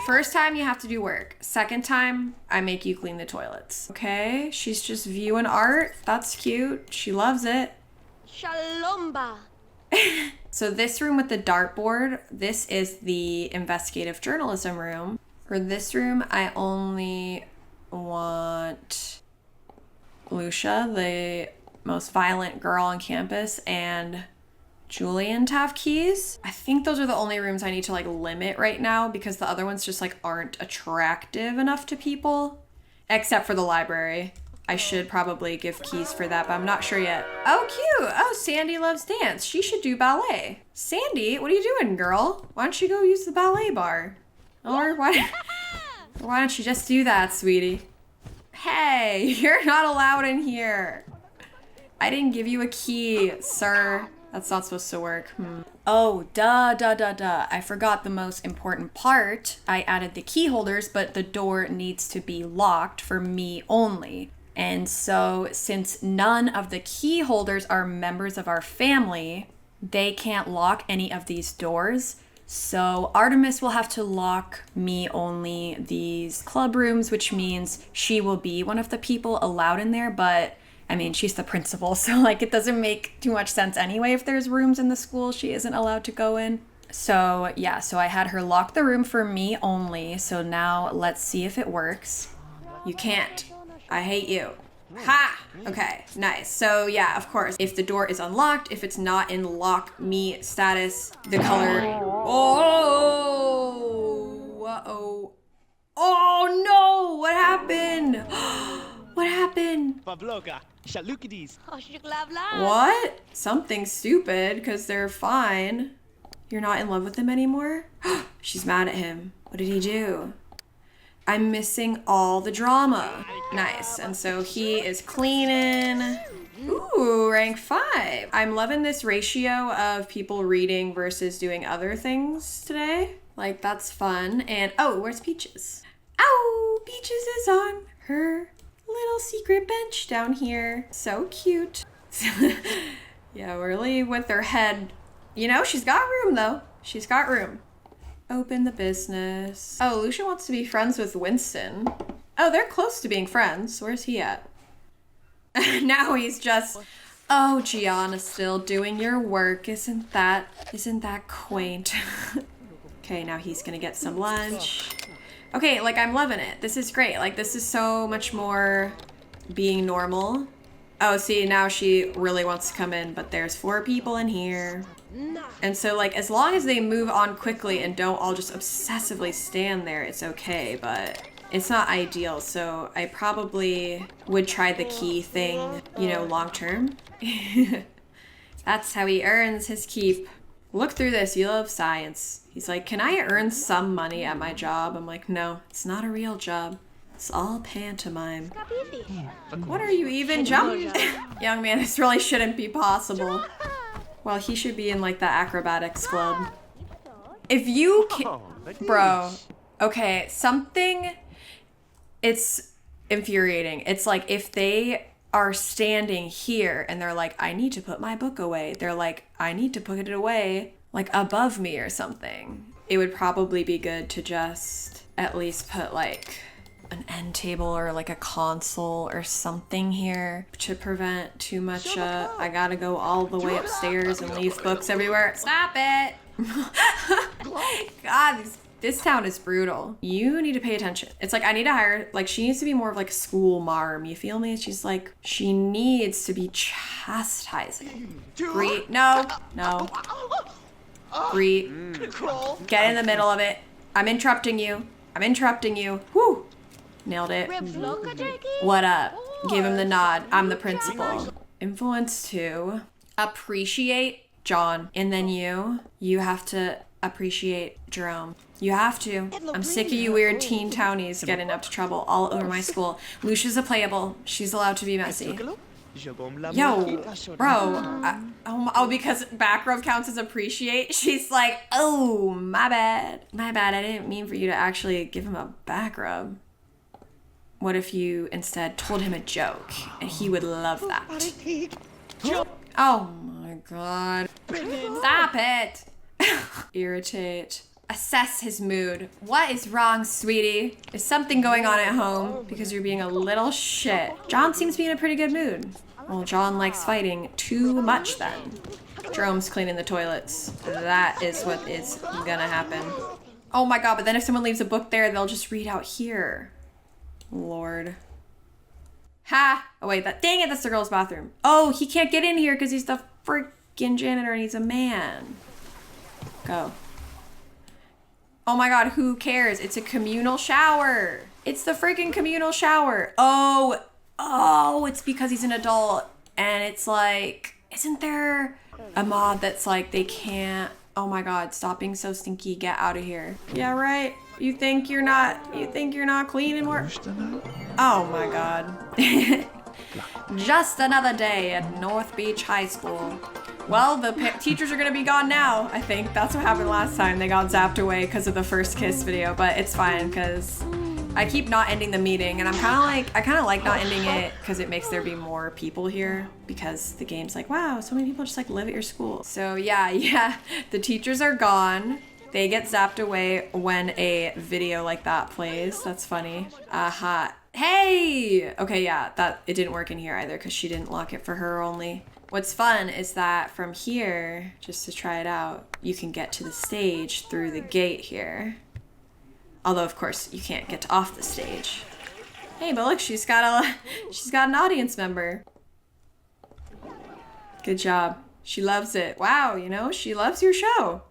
First time you have to do work. Second time, I make you clean the toilets. Okay, she's just viewing art. That's cute. She loves it. Shalomba. So this room with the dartboard, this is the investigative journalism room. For this room, I only want Lucia, the most violent girl on campus, and Julian to have keys. I think those are the only rooms I need to like limit right now because the other ones just like aren't attractive enough to people. Except for the library. I should probably give keys for that, but I'm not sure yet. Oh, cute. Oh, Sandy loves dance. She should do ballet. Sandy, what are you doing, girl? Why don't you go use the ballet bar? Or why don't you just do that, sweetie? Hey, you're not allowed in here. I didn't give you a key, sir. That's not supposed to work. Oh, duh. I forgot the most important part. I added the key holders, but the door needs to be locked for me only. And so since none of the key holders are members of our family, they can't lock any of these doors. So Artemis will have to lock me only these club rooms, which means she will be one of the people allowed in there. But I mean, she's the principal, so like it doesn't make too much sense anyway if there's rooms in the school she isn't allowed to go in. So yeah, so I had her lock the room for me only. So now let's see if it works. You can't. I hate you. Ha! Okay, nice. So yeah, of course, if the door is unlocked, if it's not in lock me status, the color... Oh! Uh-oh. Oh no! What happened? What happened? What? Something stupid, because they're fine. You're not in love with him anymore? She's mad at him. What did he do? I'm missing all the drama. Nice. And so he is cleaning. Ooh, rank 5. I'm loving this ratio of people reading versus doing other things today. Like, that's fun. And, oh, where's Peaches? Oh, Peaches is on her little secret bench down here. So cute. Yeah, really with her head. You know, she's got room, though. She's got room. Open the business. Oh, Lucia wants to be friends with Winston. Oh, they're close to being friends. Where's he at? Now he's just, oh, Gianna's still doing your work. Isn't that quaint? Okay, now he's gonna get some lunch. Okay, like I'm loving it. This is great. Like this is so much more being normal. Oh, see, now she really wants to come in, but there's 4 people in here. And so, like, as long as they move on quickly and don't all just obsessively stand there, it's okay, but it's not ideal. So I probably would try the key thing, you know, long term. That's how he earns his keep. Look through this. You love science. He's like, can I earn some money at my job? I'm like, no, it's not a real job. It's all pantomime. What are you even jumping? Young man, this really shouldn't be possible. Well, he should be in like the acrobatics club. If you can, bro, okay, something, it's infuriating. It's like if they are standing here and they're like, I need to put my book away. They're like, I need to put it away like above me or something. It would probably be good to just at least put like an end table or like a console or something here to prevent too much I gotta go all the way upstairs and leave books everywhere. Stop it. God, this town is brutal. You need to pay attention. It's like I need to hire, like she needs to be more of like a school marm, you feel me? She's like, she needs to be chastising. Bree, no. Bree, get in the middle of it. I'm interrupting you. Whew. Nailed it. What up? Give him the nod. I'm the principal. Influence 2. Appreciate John. And then you have to appreciate Jerome. You have to. I'm sick of you weird teen townies getting up to trouble all over my school. Lucia's a playable. She's allowed to be messy. Yo, bro. Oh, because back rub counts as appreciate? She's like, oh, my bad. My bad, I didn't mean for you to actually give him a back rub. What if you instead told him a joke? And he would love that. Oh my god. Stop it! Irritate. Assess his mood. What is wrong, sweetie? Is something going on at home? Because you're being a little shit. John seems to be in a pretty good mood. Well, John likes fighting too much then. Jerome's cleaning the toilets. That is what is gonna happen. Oh my god, but then if someone leaves a book there, they'll just read out here. Lord. Ha! Oh wait, dang it, that's the girl's bathroom. Oh, he can't get in here because he's the freaking janitor and he's a man. Go. Oh my god, who cares? It's a communal shower. It's the freaking communal shower. Oh, it's because he's an adult. And it's like, isn't there a mod that's like they can't, oh my god, stop being so stinky, get out of here. Yeah, right? You think you're not clean anymore? Oh my god. Just another day at North Beach High School. Well, the teachers are gonna be gone now, I think. That's what happened last time. They got zapped away because of the first kiss video, but it's fine because I keep not ending the meeting and I kind of like not ending it because it makes there be more people here because the game's like, wow, so many people just like live at your school. So yeah, the teachers are gone. They get zapped away when a video like that plays. That's funny. Aha. Hey! Okay, yeah, it didn't work in here either because she didn't lock it for her only. What's fun is that from here, just to try it out, you can get to the stage through the gate here. Although, of course, you can't get off the stage. Hey, but look, she's got an audience member. Good job. She loves it. Wow, she loves your show.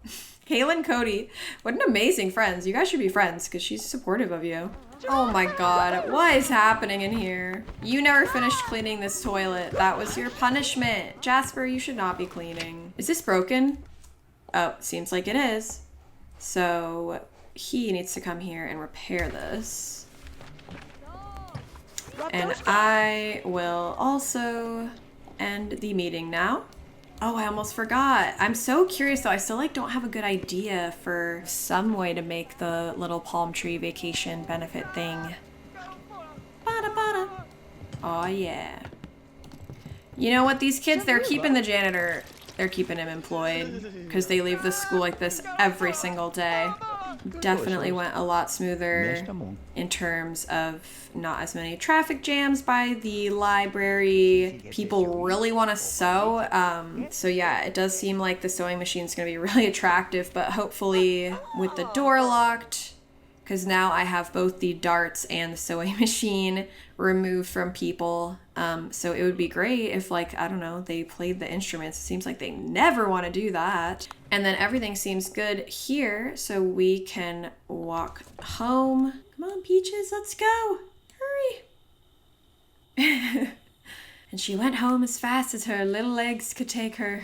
Kayla and Cody, what an amazing friends. You guys should be friends because she's supportive of you. Oh my god, what is happening in here? You never finished cleaning this toilet. That was your punishment. Jasper, you should not be cleaning. Is this broken? Oh, seems like it is. So he needs to come here and repair this. And I will also end the meeting now. Oh, I almost forgot. I'm so curious though. I still don't have a good idea for some way to make the little palm tree vacation benefit thing. Bada. Oh yeah. You know what? These kids, they're keeping the janitor. They're keeping him employed because they leave the school like this every single day. Definitely went a lot smoother in terms of not as many traffic jams by the library. People really want to sew. So yeah, it does seem like the sewing machine is going to be really attractive, but hopefully with the door locked, because now I have both the darts and the sewing machine removed from people. So it would be great if I don't know, they played the instruments. It seems like they never want to do that. And then everything seems good here, so we can walk home. Come on, Peaches, let's go. Hurry. And she went home as fast as her little legs could take her.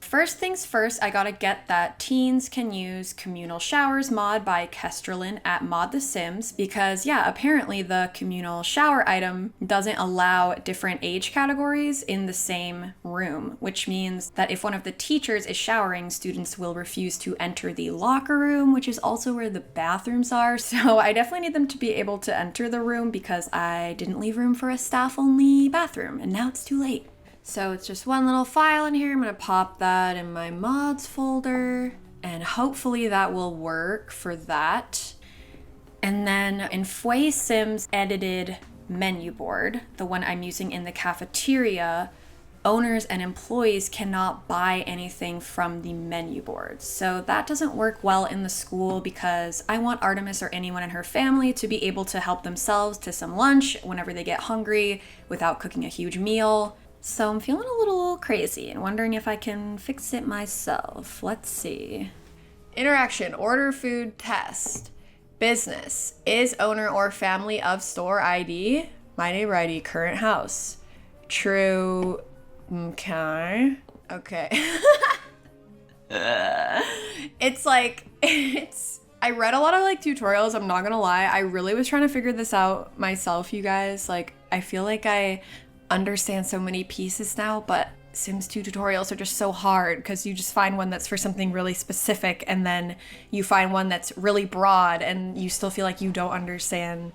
First things first, I gotta get that teens can use communal showers mod by Kestrelin at Mod The Sims because yeah, apparently the communal shower item doesn't allow different age categories in the same room, which means that if one of the teachers is showering, students will refuse to enter the locker room, which is also where the bathrooms are. So I definitely need them to be able to enter the room because I didn't leave room for a staff-only bathroom and now it's too late. So it's just one little file in here. I'm gonna pop that in my mods folder and hopefully that will work for that. And then in Fway Sims edited menu board, the one I'm using in the cafeteria, owners and employees cannot buy anything from the menu board. So that doesn't work well in the school because I want Artemis or anyone in her family to be able to help themselves to some lunch whenever they get hungry without cooking a huge meal. So I'm feeling a little crazy and wondering if I can fix it myself. Let's see. Interaction, order food, test. Business, is owner or family of store ID? My neighbor ID, current house. True, okay. Okay. It's like, I read a lot of like tutorials, I'm not gonna lie. I really was trying to figure this out myself, you guys. Like, I feel like I understand so many pieces now, but Sims 2 tutorials are just so hard because you just find one that's for something really specific and then you find one that's really broad and you still feel like you don't understand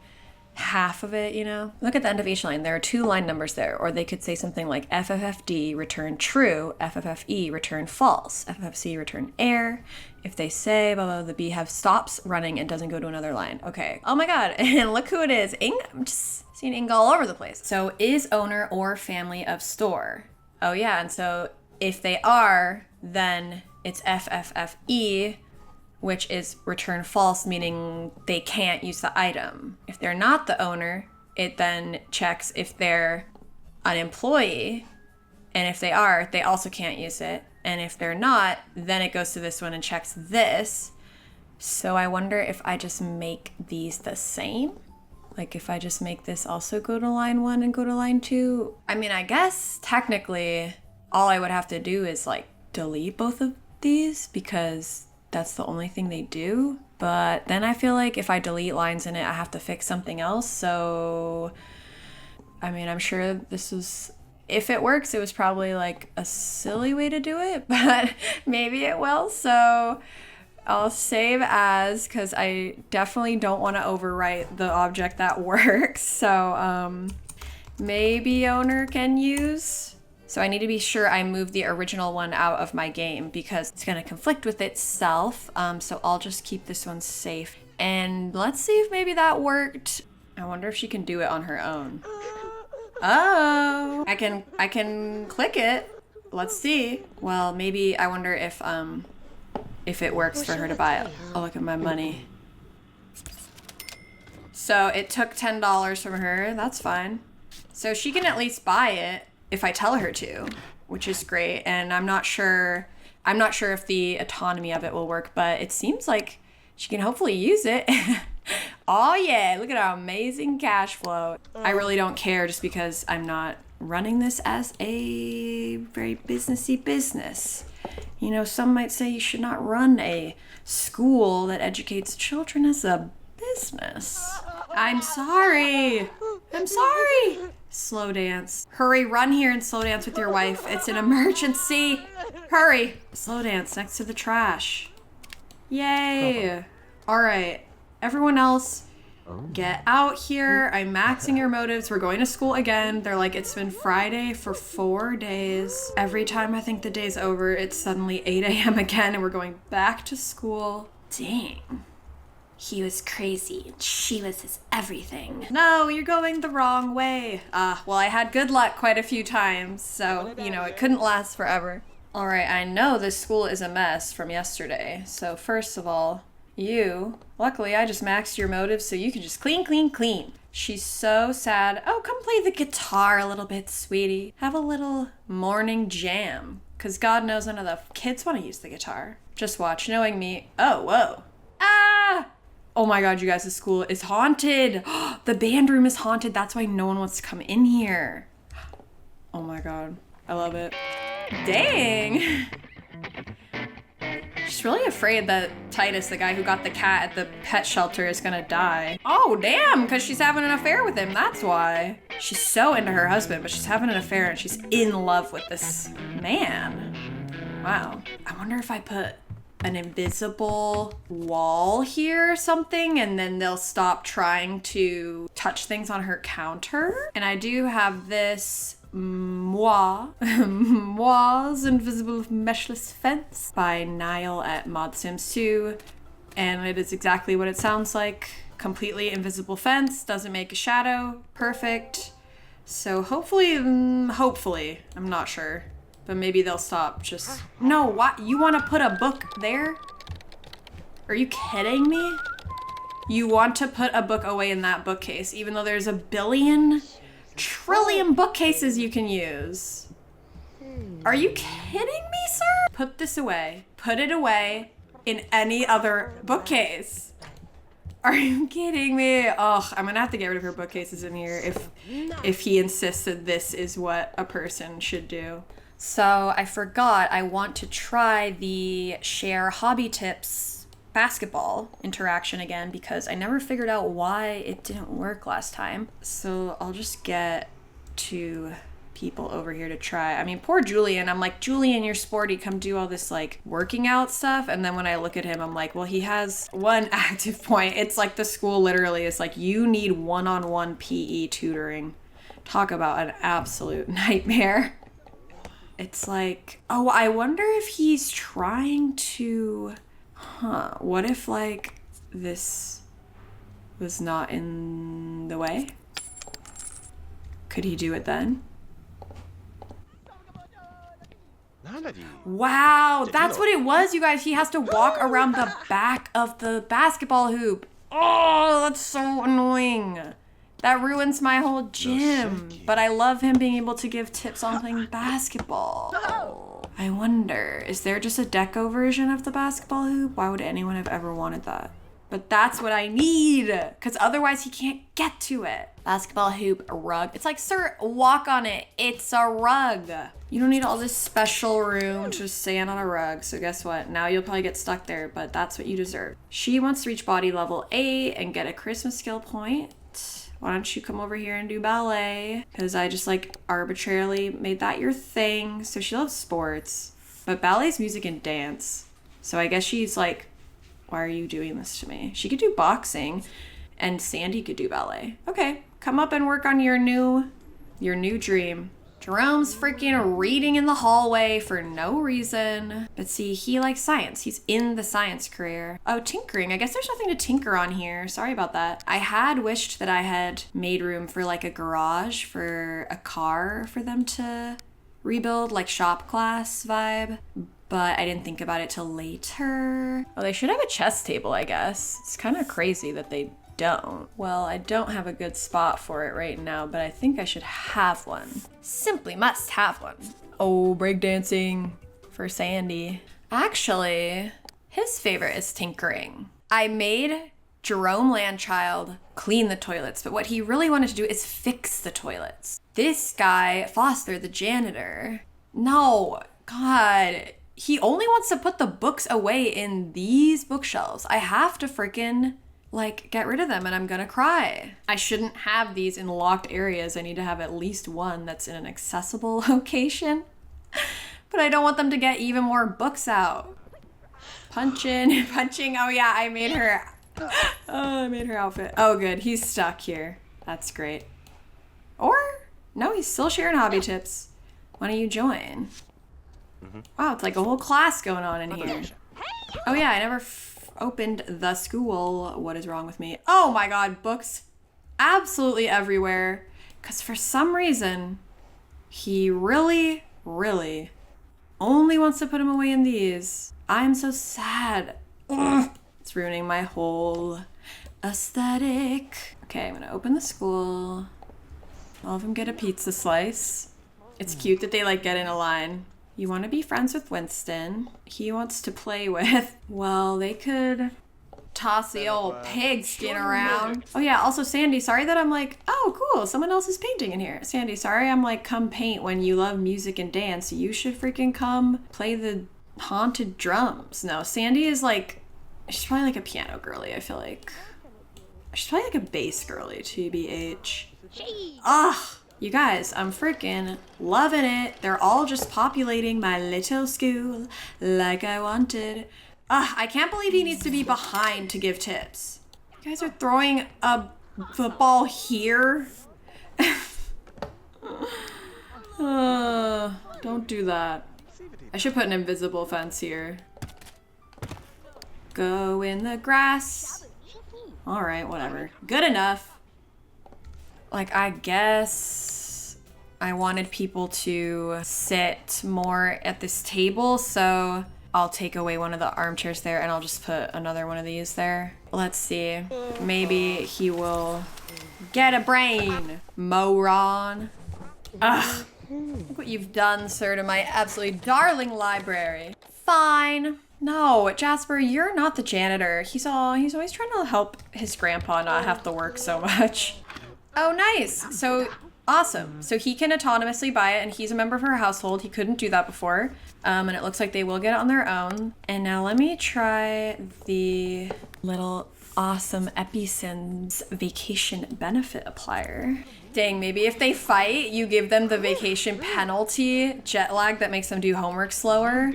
half of it, you know? Look at the end of each line. There are 2 line numbers there, or they could say something like FFFD return true, FFFE return false, FFFC return error. If they say blah, blah, the beehive stops running and doesn't go to another line. Okay. Oh my god. And look who it is. I'm just seeing Inge all over the place. So is owner or family of store. Oh yeah, and so if they are, then it's FFFE, which is return false, meaning they can't use the item. If they're not the owner, it then checks if they're an employee, and if they are, they also can't use it. And if they're not, then it goes to this one and checks this. So I wonder if I just make these the same? Like if I just make this also go to line 1 and go to line 2? I mean, I guess technically all I would have to do is like delete both of these because that's the only thing they do. But then I feel like if I delete lines in it, I have to fix something else. So, I mean, I'm sure this is, if it works, it was probably like a silly way to do it, but maybe it will. So I'll save as, because I definitely don't want to overwrite the object that works. So maybe owner can use. So I need to be sure I move the original one out of my game because it's going to conflict with itself. So I'll just keep this one safe. And let's see if maybe that worked. I wonder if she can do it on her own. Oh, I can click it. Let's see. Well, maybe I wonder if it works for her to buy it. Oh, look at my money. So it took $10 from her. That's fine. So she can at least buy it if I tell her to, which is great. And I'm not sure if the autonomy of it will work, but it seems like she can hopefully use it. Oh yeah, look at our amazing cash flow. I really don't care just because I'm not running this as a very businessy business. You know, some might say you should not run a school that educates children as a business. I'm sorry. Slow dance. Hurry, run here and slow dance with your wife. It's an emergency. Hurry. Slow dance next to the trash. Yay. All right. Everyone else, get out here. I'm maxing your motives. We're going to school again. They're like, it's been Friday for 4 days. Every time I think the day's over, it's suddenly 8 a.m. again and we're going back to school. Dang. He was crazy and she was his everything. No, you're going the wrong way. Well, I had good luck quite a few times, so, you know, it couldn't last forever. All right, I know this school is a mess from yesterday. So first of all, luckily I just maxed your motives so you can just clean. She's so sad. Oh, come play the guitar a little bit, sweetie. Have a little morning jam. Because God knows none of the kids want to use the guitar. Just watch, knowing me. Oh, whoa. Ah! Oh my god, you guys, the school is haunted. The band room is haunted. That's why no one wants to come in here. Oh my god. I love it. Dang! She's really afraid that Titus, the guy who got the cat at the pet shelter, is gonna die. Oh, damn, because she's having an affair with him, that's why. She's so into her husband, but she's having an affair and she's in love with this man. Wow. I wonder if I put an invisible wall here or something, and then they'll stop trying to touch things on her counter. And I do have this Moi's Invisible Meshless Fence by Niall at Mod Sims 2, and it is exactly what it sounds like. Completely invisible fence, doesn't make a shadow, perfect. So hopefully, I'm not sure, but maybe they'll stop just... No, what? You want to put a book there? Are you kidding me? You want to put a book away in that bookcase, even though there's a billion trillion bookcases you can use. Are you kidding me, sir? Put this away. Put it away in any other bookcase. Are you kidding me? Oh, I'm gonna have to get rid of her bookcases in here if he insists that this is what a person should do. So I forgot I want to try the share hobby tips basketball interaction again because I never figured out why it didn't work last time. So I'll just get 2 people over here to try. I mean, poor Julian. I'm like, Julian, you're sporty. Come do all this like working out stuff. And then when I look at him, I'm like, well, he has 1 active point. It's like the school literally is like, you need one-on-one PE tutoring. Talk about an absolute nightmare. It's like, oh, I wonder if he's trying to, what if like this was not in the way? Could he do it then? Wow, that's what it was, you guys. He has to walk around the back of the basketball hoop. Oh, that's so annoying. That ruins my whole gym. But I love him being able to give tips on playing basketball. I wonder, is there just a deco version of the basketball hoop? Why would anyone have ever wanted that? But that's what I need, because otherwise he can't get to it. Basketball hoop, a rug. It's like, sir, walk on it. It's a rug. You don't need all this special room to stand on a rug. So guess what? Now you'll probably get stuck there, but that's what you deserve. She wants to reach body level 8 and get a Christmas skill point. Why don't you come over here and do ballet? Because I just like arbitrarily made that your thing. So she loves sports, but ballet's music and dance. So I guess she's like, why are you doing this to me? She could do boxing and Sandy could do ballet. Okay, come up and work on your new dream. Jerome's freaking reading in the hallway for no reason. But see, he likes science. He's in the science career. Oh, tinkering. I guess there's nothing to tinker on here. Sorry about that. I had wished that I had made room for like a garage for a car for them to rebuild, like shop class vibe. But I didn't think about it till later. Oh, they should have a chess table, I guess. It's kind of crazy that they don't. Well, I don't have a good spot for it right now, but I think I should have one. Simply must have one. Oh, breakdancing for Sandy. Actually, his favorite is tinkering. I made Jerome Landchild clean the toilets, but what he really wanted to do is fix the toilets. This guy, Foster, the janitor, no, God, he only wants to put the books away in these bookshelves. I have to freaking like get rid of them and I'm gonna cry. I shouldn't have these in locked areas. I need to have at least one that's in an accessible location. But I don't want them to get even more books out. Punching. Oh yeah, I made her outfit. Oh good, he's stuck here. That's great. Or, no, he's still sharing hobby tips. Why don't you join? Wow, it's like a whole class going on in here. Oh yeah, I never opened the school. What is wrong with me? Oh my God, books absolutely everywhere. Because for some reason, he really, really only wants to put them away in these. I'm so sad. Ugh. It's ruining my whole aesthetic. Okay, I'm gonna open the school. All of them get a pizza slice. It's cute that they like get in a line. You want to be friends with Winston. He wants to play with. Well, they could toss the old pig skin around. Oh yeah, also Sandy, sorry that I'm like, oh cool, someone else is painting in here. Sandy, sorry I'm like, come paint when you love music and dance. You should freaking come play the haunted drums. No, Sandy is like, she's probably like a piano girly, I feel like. She's probably like a bass girly, TBH. Ugh. You guys, I'm freaking loving it. They're all just populating my little school like I wanted. I can't believe he needs to be behind to give tips. You guys are throwing a football here? Don't do that. I should put an invisible fence here. Go in the grass. All right, whatever. Good enough. Like, I guess I wanted people to sit more at this table, so I'll take away one of the armchairs there and I'll just put another one of these there. Let's see. Maybe he will get a brain, moron. Ugh. Look what you've done, sir, to my absolutely darling library. Fine. No, Jasper, you're not the janitor. He's always trying to help his grandpa not have to work so much. Oh, nice. So Awesome. So he can autonomously buy it, and he's a member of her household. He couldn't do that before. And it looks like they will get it on their own. And now let me try the little awesome episims vacation benefit applier. Dang, maybe if they fight, you give them the vacation penalty jet lag that makes them do homework slower.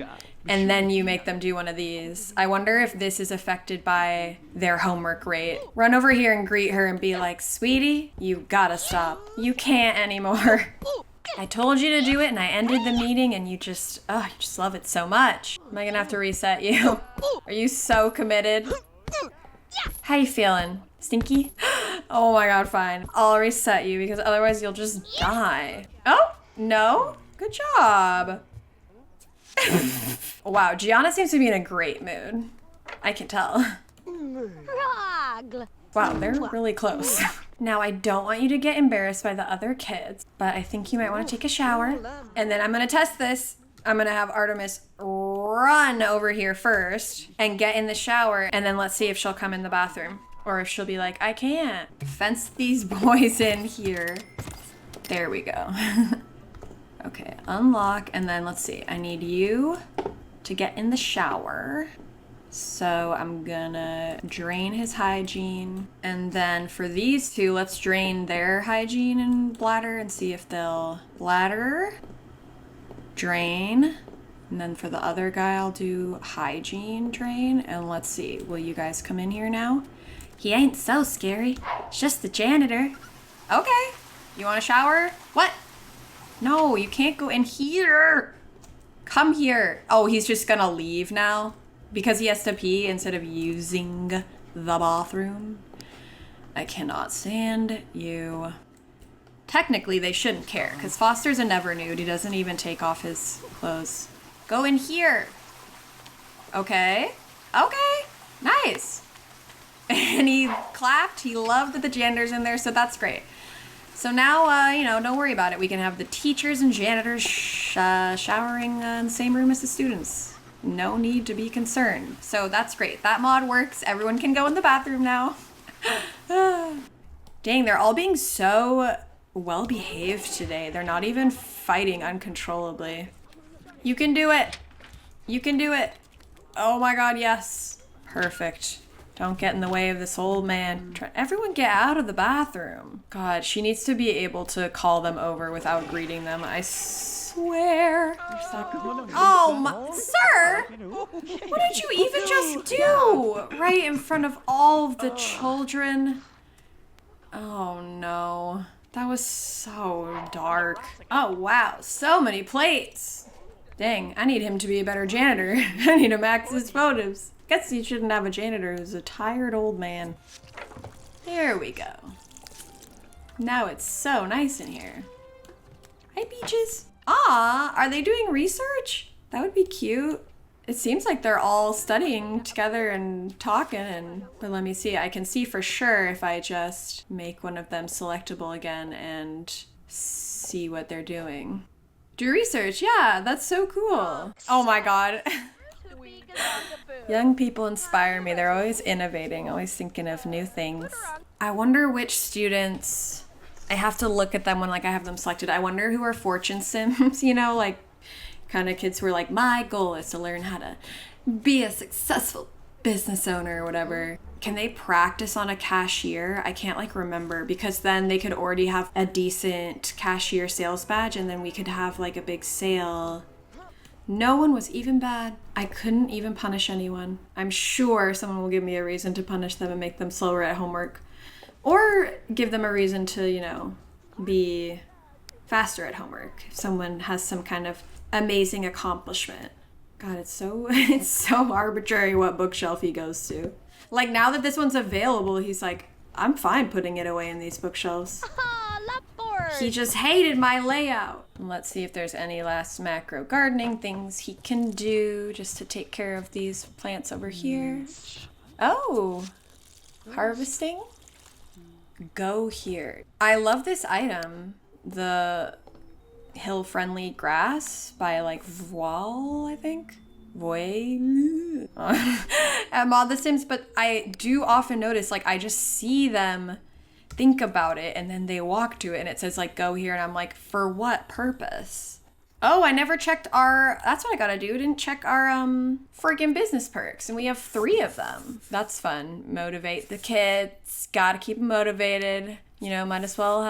And then you make them do one of these. I wonder if this is affected by their homework rate. Run over here and greet her and be like, sweetie, you gotta stop. You can't anymore. I told you to do it and I ended the meeting and you just love it so much. Am I gonna have to reset you? Are you so committed? How you feeling? Stinky? Oh my god, fine. I'll reset you because otherwise you'll just die. Oh, no? Good job. Wow, Gianna seems to be in a great mood. I can tell. Wow, they're really close. Now, I don't want you to get embarrassed by the other kids, but I think you might want to take a shower. And then I'm going to test this. I'm going to have Artemis run over here first and get in the shower, and then let's see if she'll come in the bathroom. Or if she'll be like, I can't. Fence these boys in here. There we go. Okay, unlock, and then let's see. I need you to get in the shower. So I'm gonna drain his hygiene. And then for these two, let's drain their hygiene and bladder and see if they'll bladder, drain. And then for the other guy, I'll do hygiene, drain. And let's see, will you guys come in here now? He ain't so scary. It's just the janitor. Okay, you want a shower? What? No, you can't go in here. Come here. Oh, he's just gonna leave now because he has to pee instead of using the bathroom. I cannot stand you. Technically, they shouldn't care because Foster's a never nude. He doesn't even take off his clothes. Go in here. Okay. Okay. Nice. And he clapped. He loved that the janitor's in there, so that's great. So now, don't worry about it. We can have the teachers and janitors showering in the same room as the students. No need to be concerned. So that's great. That mod works. Everyone can go in the bathroom now. Dang, they're all being so well behaved today. They're not even fighting uncontrollably. You can do it. You can do it. Oh my god, yes. Perfect. Don't get in the way of this old man. Everyone get out of the bathroom. God, she needs to be able to call them over without greeting them. I swear. Oh, my, sir! What did you even just do? Right in front of all of the children. Oh, no. That was so dark. Oh, wow. So many plates. Dang, I need him to be a better janitor. I need to max his photos. Guess you shouldn't have a janitor who's a tired old man. There we go. Now it's so nice in here. Hi, Peaches. Ah, are they doing research? That would be cute. It seems like they're all studying together and talking, but let me see. I can see for sure if I just make one of them selectable again and see what they're doing. Do research, yeah, that's so cool. Oh my god. Young people inspire me. They're always innovating, always thinking of new things. I wonder which students, I have to look at them when I have them selected. I wonder who are fortune sims, kind of kids who are like, my goal is to learn how to be a successful business owner or whatever. Can they practice on a cashier? I can't remember, because then they could already have a decent cashier sales badge and then we could have a big sale. No one was even bad. I couldn't even punish anyone. I'm sure someone will give me a reason to punish them and make them slower at homework. Or give them a reason to, be faster at homework. If someone has some kind of amazing accomplishment. God, it's so arbitrary what bookshelf he goes to. Now that this one's available, he's like, I'm fine putting it away in these bookshelves. He just hated my layout. Let's see if there's any last macro gardening things he can do just to take care of these plants over here. Oh, harvesting? Go here. I love this item. The hill-friendly grass by Voile, I think. Voile. At Mod The Sims, but I do often notice I just see them think about it, and then they walk to it and it says like go here, and I'm like, for what purpose? Oh, I never checked our, that's what I gotta do. Didn't check our friggin' business perks, and we have 3 of them. That's fun. Motivate the kids. Gotta keep them motivated. You know, might as well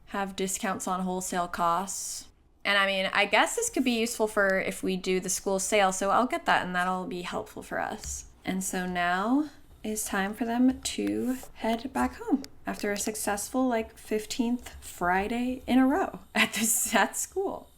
have discounts on wholesale costs. And I mean, I guess this could be useful for if we do the school sale, so I'll get that and that'll be helpful for us. And so now is time for them to head back home after a successful like 15th Friday in a row at school.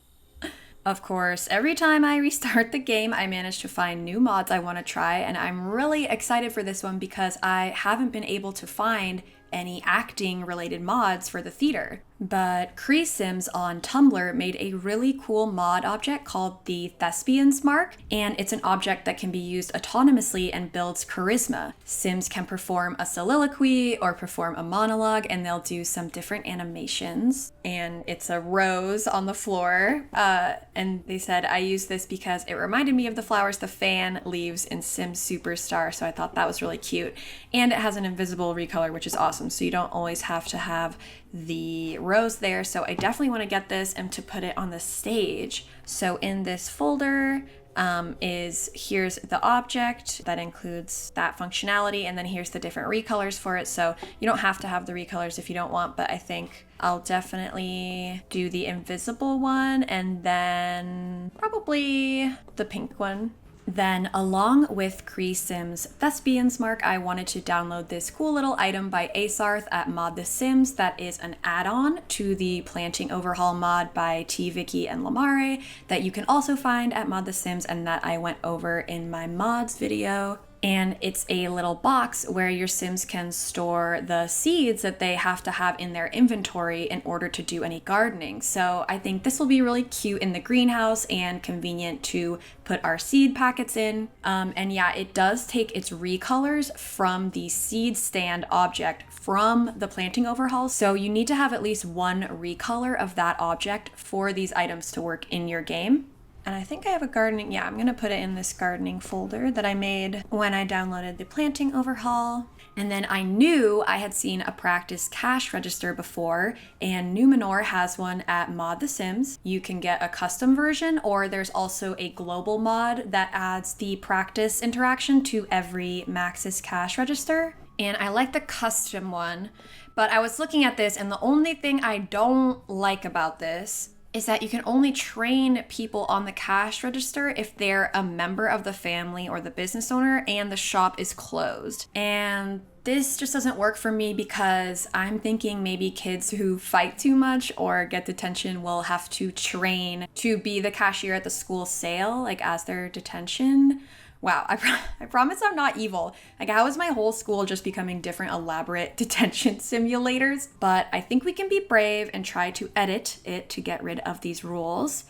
Of course, every time I restart the game, I manage to find new mods I want to try, and I'm really excited for this one because I haven't been able to find any acting related mods for the theater. But Creesims on Tumblr made a really cool mod object called the thespians mark, and it's an object that can be used autonomously and builds charisma. Sims can perform a soliloquy or perform a monologue, and they'll do some different animations. And it's a rose on the floor, and they said I used this because it reminded me of the flowers the fan leaves in Sims Superstar, so I thought that was really cute. And it has an invisible recolor, which is awesome, so you don't always have to have the rose there. So I definitely want to get this and to put it on the stage. So in this folder here's the object that includes that functionality, and then here's the different recolors for it. So you don't have to have the recolors if you don't want, but I think I'll definitely do the invisible one and then probably the pink one. Then, along with Creesims Thespians Mark, I wanted to download this cool little item by aysarth at Mod The Sims that is an add-on to the Planting Overhaul mod by T. Vicky and Lamare that you can also find at Mod The Sims and that I went over in my mods video. And it's a little box where your Sims can store the seeds that they have to have in their inventory in order to do any gardening. So I think this will be really cute in the greenhouse and convenient to put our seed packets in. And yeah, it does take its recolors from the seed stand object from the planting overhaul. So you need to have at least one recolor of that object for these items to work in your game. And I think I have a gardening, I'm gonna put it in this gardening folder that I made when I downloaded the planting overhaul. And then I knew I had seen a practice cash register before, and Numenor has one at Mod The Sims. You can get a custom version, or there's also a global mod that adds the practice interaction to every Maxis cash register. And I like the custom one, but I was looking at this, and the only thing I don't like about this is that you can only train people on the cash register if they're a member of the family or the business owner and the shop is closed. And this just doesn't work for me because I'm thinking maybe kids who fight too much or get detention will have to train to be the cashier at the school sale, like as their detention. Wow, I promise I'm not evil. Like, how is my whole school just becoming different elaborate detention simulators? But I think we can be brave and try to edit it to get rid of these rules.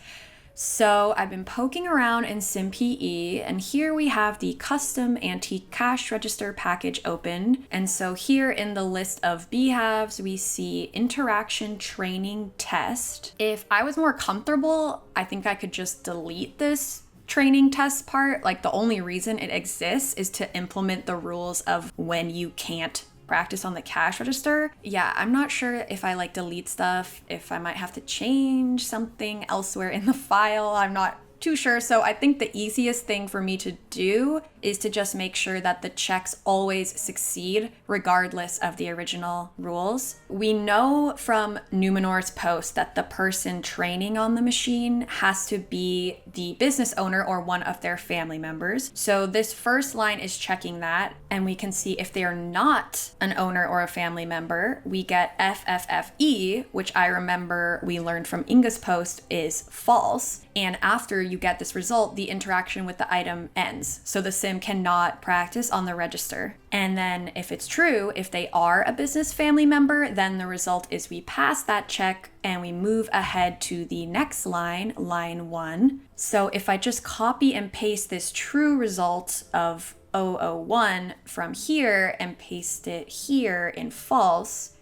So I've been poking around in SimPE, and here we have the custom antique cash register package open. And so here in the list of beehives, we see interaction training test. If I was more comfortable, I think I could just delete this training test part. Like, the only reason it exists is to implement the rules of when you can't practice on the cash register. Yeah, I'm not sure if I like delete stuff, if I might have to change something elsewhere in the file. I'm not too sure. So I think the easiest thing for me to do is to just make sure that the checks always succeed regardless of the original rules. We know from Numenor's post that the person training on the machine has to be the business owner or one of their family members. So this first line is checking that, and we can see if they are not an owner or a family member, we get FFFE, which I remember we learned from Inge's post is false. And after you get this result, the interaction with the item ends. So the sim cannot practice on the register. And then if it's true, if they are a business family member, then the result is we pass that check and we move ahead to the next line, line 1. So if I just copy and paste this true result of 001 from here and paste it here in false,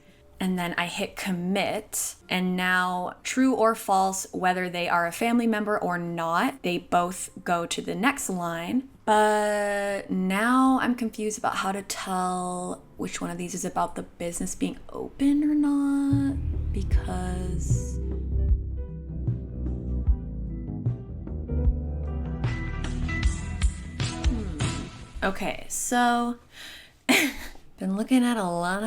and then I hit commit, and now true or false, whether they are a family member or not, they both go to the next line. But now I'm confused about how to tell which one of these is about the business being open or not, because... Okay, so been looking at a lot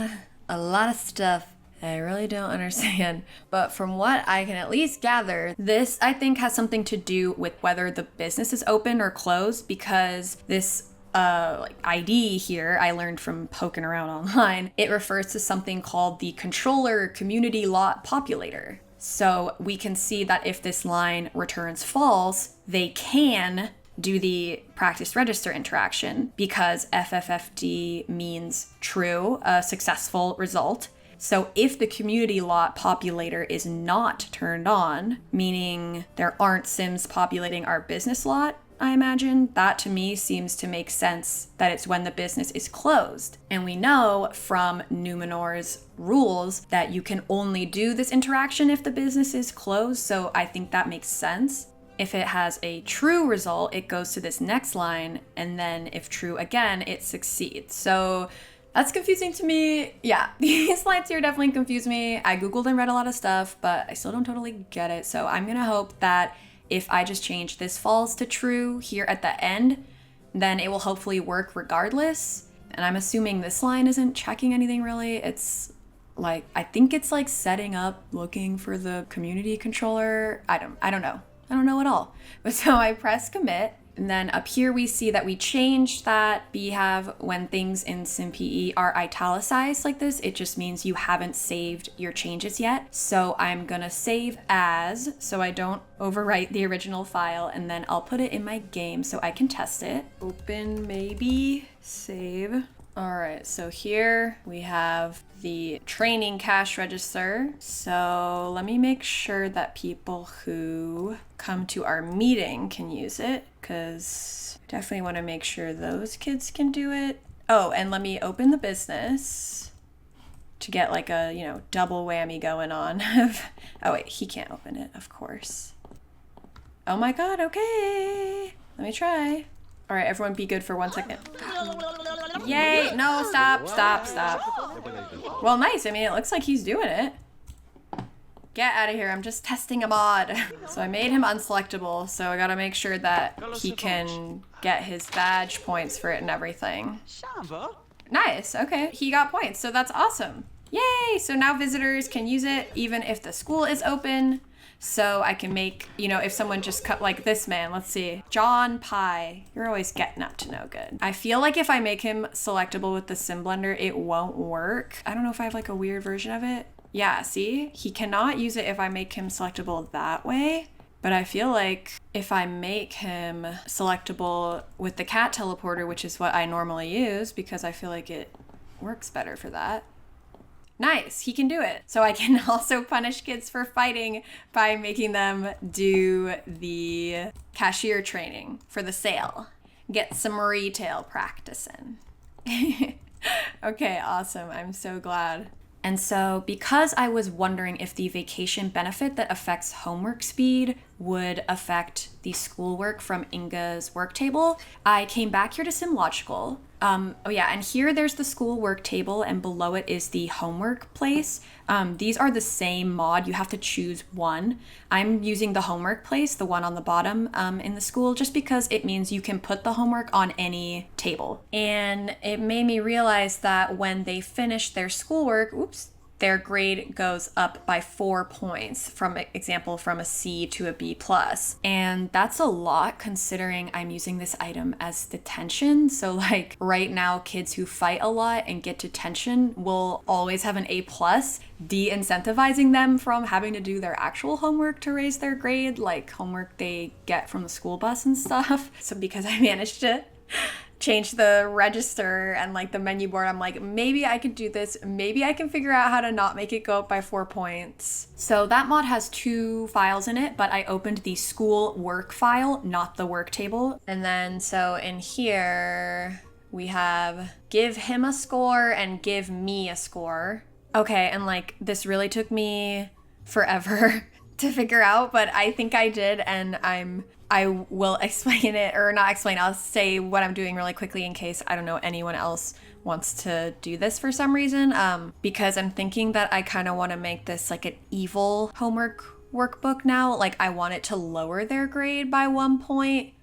of stuff I really don't understand. But from what I can at least gather, this I think has something to do with whether the business is open or closed, because this like ID here I learned from poking around online. It refers to something called the controller community lot populator. So we can see that if this line returns false, they can do the practice register interaction, because FFFD means true, a successful result. So if the community lot populator is not turned on, meaning there aren't Sims populating our business lot, I imagine, that to me seems to make sense that it's when the business is closed. And we know from Numenor's rules that you can only do this interaction if the business is closed, so I think that makes sense. If it has a true result, it goes to this next line, and then if true again, it succeeds. So that's confusing to me. Yeah, these lines here definitely confuse me. I Googled and read a lot of stuff, but I still don't totally get it. So I'm gonna hope that if I just change this false to true here at the end, then it will hopefully work regardless. And I'm assuming this line isn't checking anything really. It's like, I think it's like setting up, looking for the community controller. I don't know. I don't know at all. But so I press commit, and then up here we see that we changed that behav when things in simpe are italicized like this. It just means you haven't saved your changes yet. So I'm gonna save as, so I don't overwrite the original file, and then I'll put it in my game so I can test it. Open, maybe, save. All right, so here we have the training cash register. So let me make sure that people who come to our meeting can use it, because I definitely want to make sure those kids can do it. Oh, and let me open the business to get like a, double whammy going on. Oh wait, he can't open it, of course. Oh my God, okay. Let me try. All right, everyone be good for 1 second. Yay, no, stop. Well, nice, I mean, it looks like he's doing it. Get out of here, I'm just testing a mod. So I made him unselectable, so I gotta make sure that he can get his badge points for it and everything. Nice, okay, he got points, so that's awesome. Yay, so now visitors can use it even if the school is open. So I can make, if someone just cut like this man, let's see, John Pye, you're always getting up to no good. I feel like if I make him selectable with the sim blender, it won't work. I don't know if I have like a weird version of it. Yeah, see, he cannot use it if I make him selectable that way. But I feel like if I make him selectable with the cat teleporter, which is what I normally use, because I feel like it works better for that. Nice, he can do it. So I can also punish kids for fighting by making them do the cashier training for the sale. Get some retail practice in. Okay, awesome. I'm so glad. And so because I was wondering if the vacation benefit that affects homework speed would affect the schoolwork from Inge's work table, I came back here to SimLogical. Oh yeah, and here there's the school work table, and below it is the homework place. These are the same mod, you have to choose one. I'm using the homework place, the one on the bottom in the school, just because it means you can put the homework on any table. And it made me realize that when they finish their schoolwork, their grade goes up by 4 points, from example from a C to a B+. And that's a lot considering I'm using this item as detention. So like right now, kids who fight a lot and get detention will always have an A+, de-incentivizing them from having to do their actual homework to raise their grade, like homework they get from the school bus and stuff. So because I managed to change the register and like the menu board, I'm like, maybe I could do this. Maybe I can figure out how to not make it go up by 4 points. So that mod has 2 files in it, but I opened the school work file, not the work table. And then so in here we have give him a score and give me a score. Okay, and like this really took me forever to figure out, but I think I did, and I'm I will explain it, or not explain, I'll say what I'm doing really quickly in case, I don't know, anyone else wants to do this for some reason, because I'm thinking that I kind of want to make this like an evil homework workbook now. Like, I want it to lower their grade by 1 point,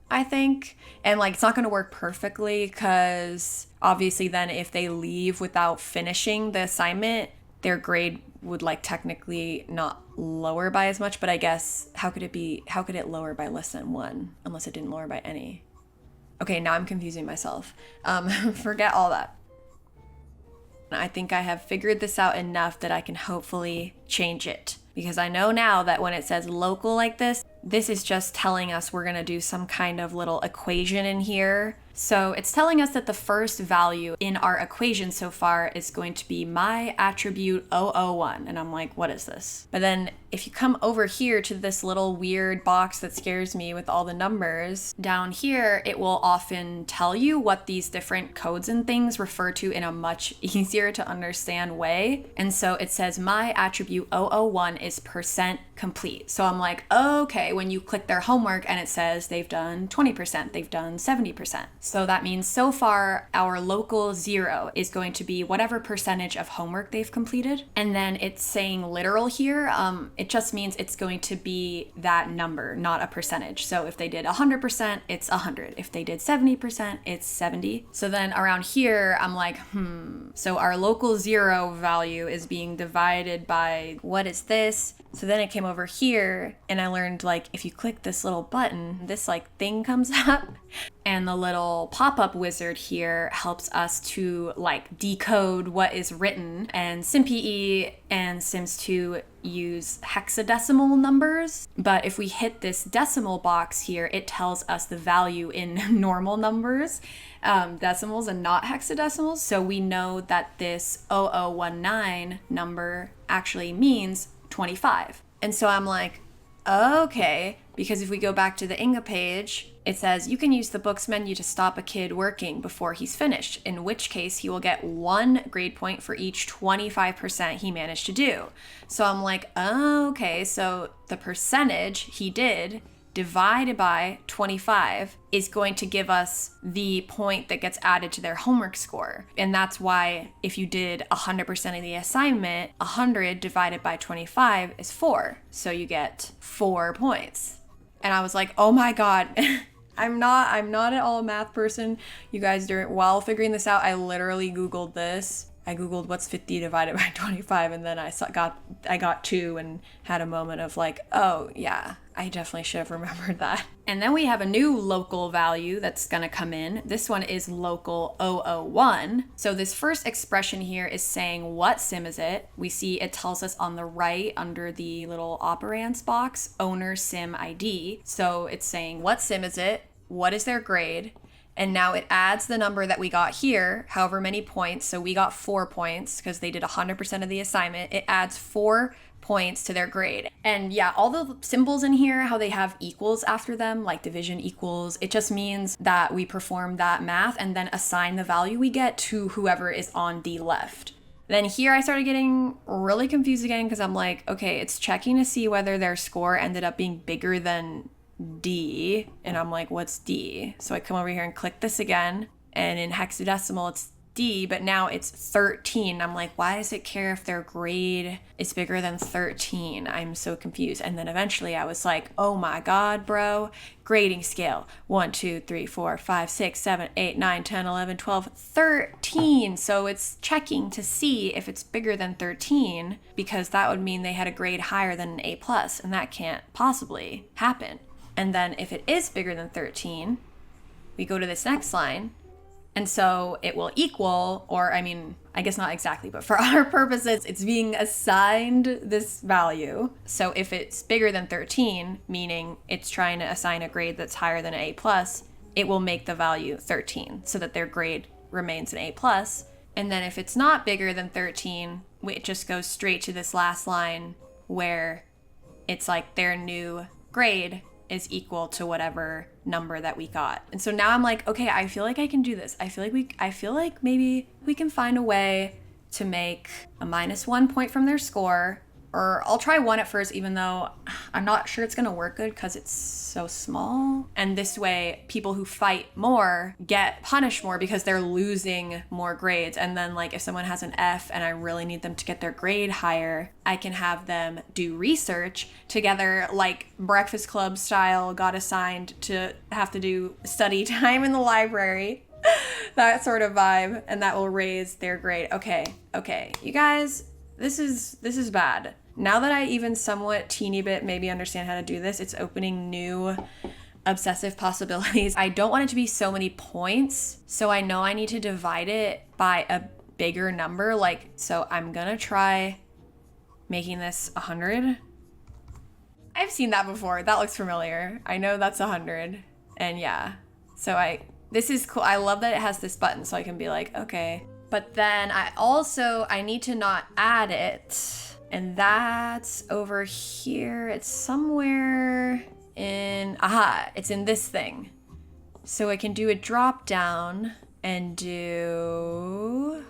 I think. And like, it's not going to work perfectly because obviously then if they leave without finishing the assignment, their grade would like technically not lower by as much. But I guess how could it lower by less than 1 unless it didn't lower by any? Okay, now I'm confusing myself. Forget all that. I think I have figured this out enough that I can hopefully change it. Because I know now that when it says local like this is just telling us we're going to do some kind of little equation in here. So it's telling us that the first value in our equation so far is going to be my attribute 001. And I'm like, what is this? But then if you come over here to this little weird box that scares me with all the numbers, down here, it will often tell you what these different codes and things refer to in a much easier to understand way. And so it says my attribute 001 is percent complete. So I'm like, okay, when you click their homework and it says they've done 20%, they've done 70%. So that means so far our local 0 is going to be whatever percentage of homework they've completed. And then it's saying literal here. It just means it's going to be that number, not a percentage. So if they did 100%, it's 100. If they did 70%, it's 70. So then around here, I'm like, so our local 0 value is being divided by, what is this? So then I came over here and I learned, like, if you click this little button, this like thing comes up, and the little pop-up wizard here helps us to like decode what is written. And simpe and sims2 use hexadecimal numbers, but if we hit this decimal box here, it tells us the value in normal numbers, decimals and not hexadecimals. So we know that this 0019 number actually means 25. And so I'm like, okay, because if we go back to the Inge page, it says you can use the books menu to stop a kid working before he's finished, in which case he will get 1 grade point for each 25% he managed to do. So I'm like, okay, so the percentage he did divided by 25 is going to give us the point that gets added to their homework score. And that's why if you did 100% of the assignment, 100 divided by 25 is 4. So you get 4 points. And I was like, oh my God. I'm not at all a math person. You guys, while figuring this out, I literally Googled this. I Googled what's 50 divided by 25, and then I got 2 and had a moment of like, oh yeah, I definitely should have remembered that. And then we have a new local value that's gonna come in. This one is local 001. So this first expression here is saying what sim is it. We see it tells us on the right under the little operands box, owner sim ID. So it's saying what sim is it, what is their grade, and now it adds the number that we got here, however many points. So we got 4 points because they did 100% of the assignment. It adds 4 points to their grade. And yeah, all the symbols in here, how they have equals after them, like division equals, it just means that we perform that math and then assign the value we get to whoever is on the left. Then here I started getting really confused again because I'm like, okay, it's checking to see whether their score ended up being bigger than D, and I'm like, what's D? So I come over here and click this again, and in hexadecimal it's D, but now it's 13. I'm like, why does it care if their grade is bigger than 13? I'm so confused. And then eventually I was like, oh my God, bro, grading scale 1 2 3 4 5 6 7 8 9 10 11 12 13. So it's checking to see if it's bigger than 13, because that would mean they had a grade higher than an A+, and that can't possibly happen. And then if it is bigger than 13, we go to this next line. And so it will equal, or I mean, I guess not exactly, but for our purposes, it's being assigned this value. So if it's bigger than 13, meaning it's trying to assign a grade that's higher than an A+, it will make the value 13 so that their grade remains an A+. And then if it's not bigger than 13, it just goes straight to this last line where it's like their new grade is equal to whatever number that we got. And so now I'm like, okay, I feel like I can do this. I feel like maybe we can find a way to make a -1 point from their score, Or I'll try 1 at first, even though I'm not sure it's gonna work good because it's so small. And this way, people who fight more get punished more because they're losing more grades. And then like if someone has an F and I really need them to get their grade higher, I can have them do research together, like Breakfast Club style, got assigned to have to do study time in the library. That sort of vibe, and that will raise their grade. Okay, you guys, this is bad. Now that I even somewhat teeny bit maybe understand how to do this, it's opening new obsessive possibilities. I don't want it to be so many points, so I know I need to divide it by a bigger number. Like, so I'm gonna try making this 100. I've seen that before. That looks familiar. I know that's 100, and yeah. So this is cool. I love that it has this button so I can be like, okay. But then I need to not add it. And that's over here. It's somewhere it's in this thing. So I can do a drop down and do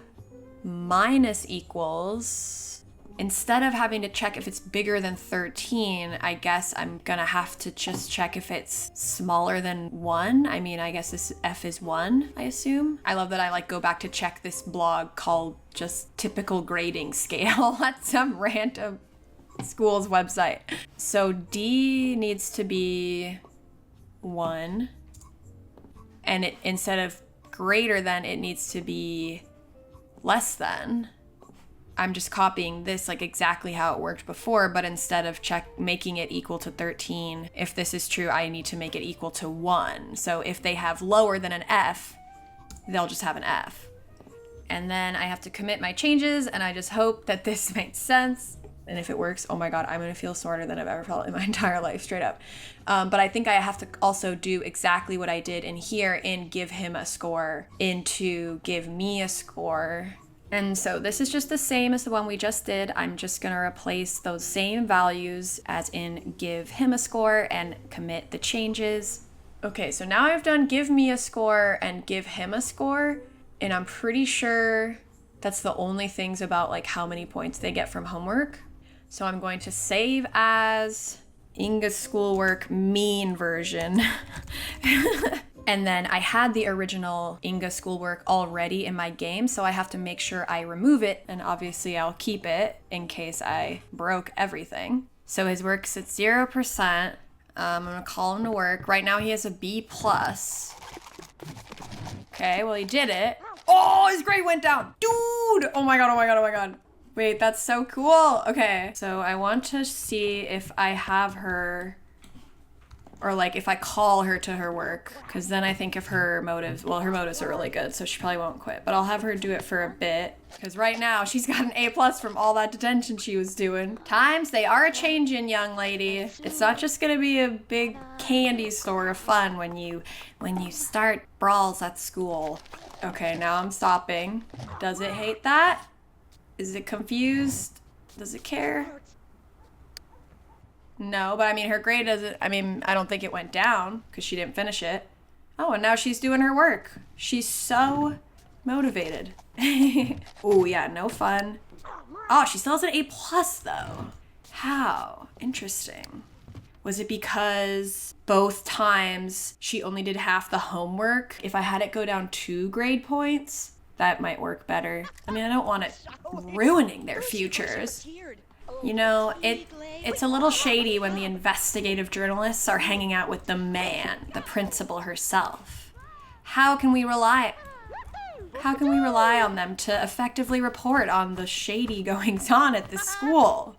minus equals. Instead of having to check if it's bigger than 13, I guess I'm gonna have to just check if it's smaller than 1. I mean, I guess this F is 1, I assume. I love that I like go back to check this blog called just typical grading scale at some random school's website. So D needs to be 1. And instead of greater than, it needs to be less than. I'm just copying this like exactly how it worked before, but instead of making it equal to 13, if this is true, I need to make it equal to 1. So if they have lower than an F, they'll just have an F. And then I have to commit my changes, and I just hope that this makes sense. And if it works, oh my God, I'm gonna feel smarter than I've ever felt in my entire life, straight up. But I think I have to also do exactly what I did in here in give him a score into give me a score. And so this is just the same as the one we just did. I'm just gonna replace those same values as in give him a score and commit the changes. Okay, so now I've done give me a score and give him a score, and I'm pretty sure that's the only things about like how many points they get from homework. So I'm going to save as Inge's schoolwork mean version. And then I had the original Inge schoolwork already in my game, so I have to make sure I remove it, and obviously I'll keep it in case I broke everything. So his work's at 0%. I'm gonna call him to work. Right now he has a B+. Okay, well he did it. Oh, his grade went down. Dude! Oh my god. Wait, that's so cool. Okay, so I want to see if I have her, or like if I call her to her work, because then I think if her motives are really good, so she probably won't quit, but I'll have her do it for a bit, because right now she's got an A+ from all that detention she was doing. Times, they are a-changin', young lady. It's not just gonna be a big candy store of fun when you start brawls at school. Okay, now I'm stopping. Does it hate that? Is it confused? Does it care? No, but I mean, her grade doesn't, I don't think it went down because she didn't finish it. Oh, and now she's doing her work. She's so motivated. Oh, yeah, no fun. Oh, she still has an A+ though. How? Interesting. Was it because both times she only did half the homework? If I had it go down 2 grade points, that might work better. I mean, I don't want it ruining their futures. You know, it's a little shady when the investigative journalists are hanging out with the man, the principal herself. How can we rely on them to effectively report on the shady goings-on at this school?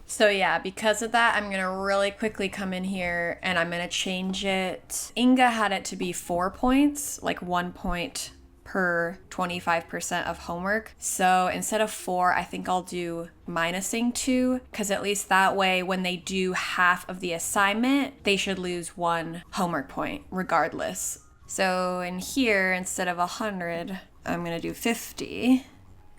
So yeah, because of that, I'm gonna really quickly come in here and I'm gonna change it. Inge had it to be 4 points, like 1 point per 25% of homework. So instead of 4, I think I'll do minusing 2, because at least that way when they do half of the assignment, they should lose 1 homework point regardless. So in here, instead of 100, I'm gonna do 50.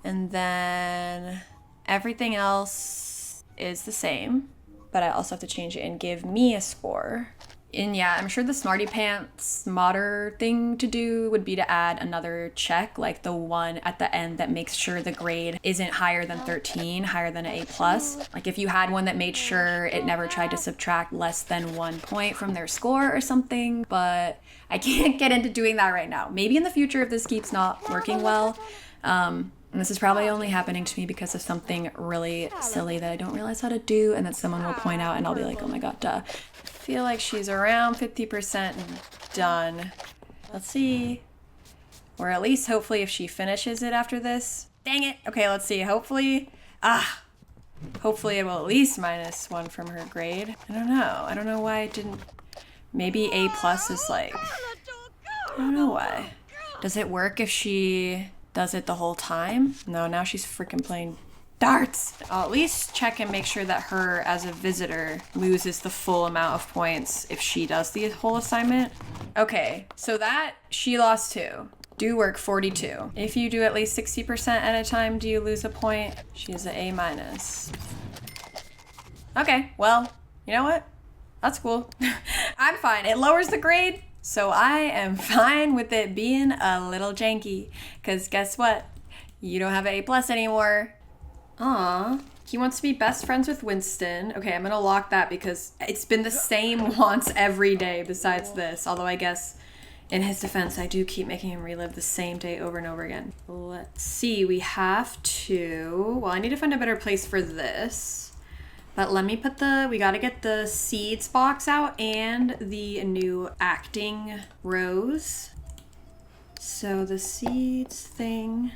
And then everything else is the same, but I also have to change it and give me a score. And yeah, I'm sure the smarty pants smarter thing to do would be to add another check, like the one at the end that makes sure the grade isn't higher than 13, higher than an A plus. Like if you had one that made sure it never tried to subtract less than 1 point from their score or something, but I can't get into doing that right now. Maybe in the future if this keeps not working well. And this is probably only happening to me because of something really silly that I don't realize how to do and that someone will point out and I'll be like, oh my god, duh. I feel like she's around 50% done. Let's see. Or at least hopefully if she finishes it after this. Dang it. Okay, let's see. Hopefully it will at least -1 from her grade. I don't know why it didn't. Maybe A plus is like, I don't know why. Does it work if she does it the whole time? No, now she's freaking playing darts. I'll at least check and make sure that her as a visitor loses the full amount of points if she does the whole assignment. Okay, so that she lost 2. Do work 42. If you do at least 60% at a time, do you lose a point? She is an A minus. Okay, well, you know what? That's cool. I'm fine. It lowers the grade. So I am fine with it being a little janky, because guess what? You don't have an A plus anymore. Aw, he wants to be best friends with Winston. Okay, I'm gonna lock that because it's been the same wants every day besides this. Although I guess in his defense, I do keep making him relive the same day over and over again. Let's see, we have to, well, I need to find a better place for this. But let me put we gotta get the seeds box out and the new acting rose. So the seeds thing,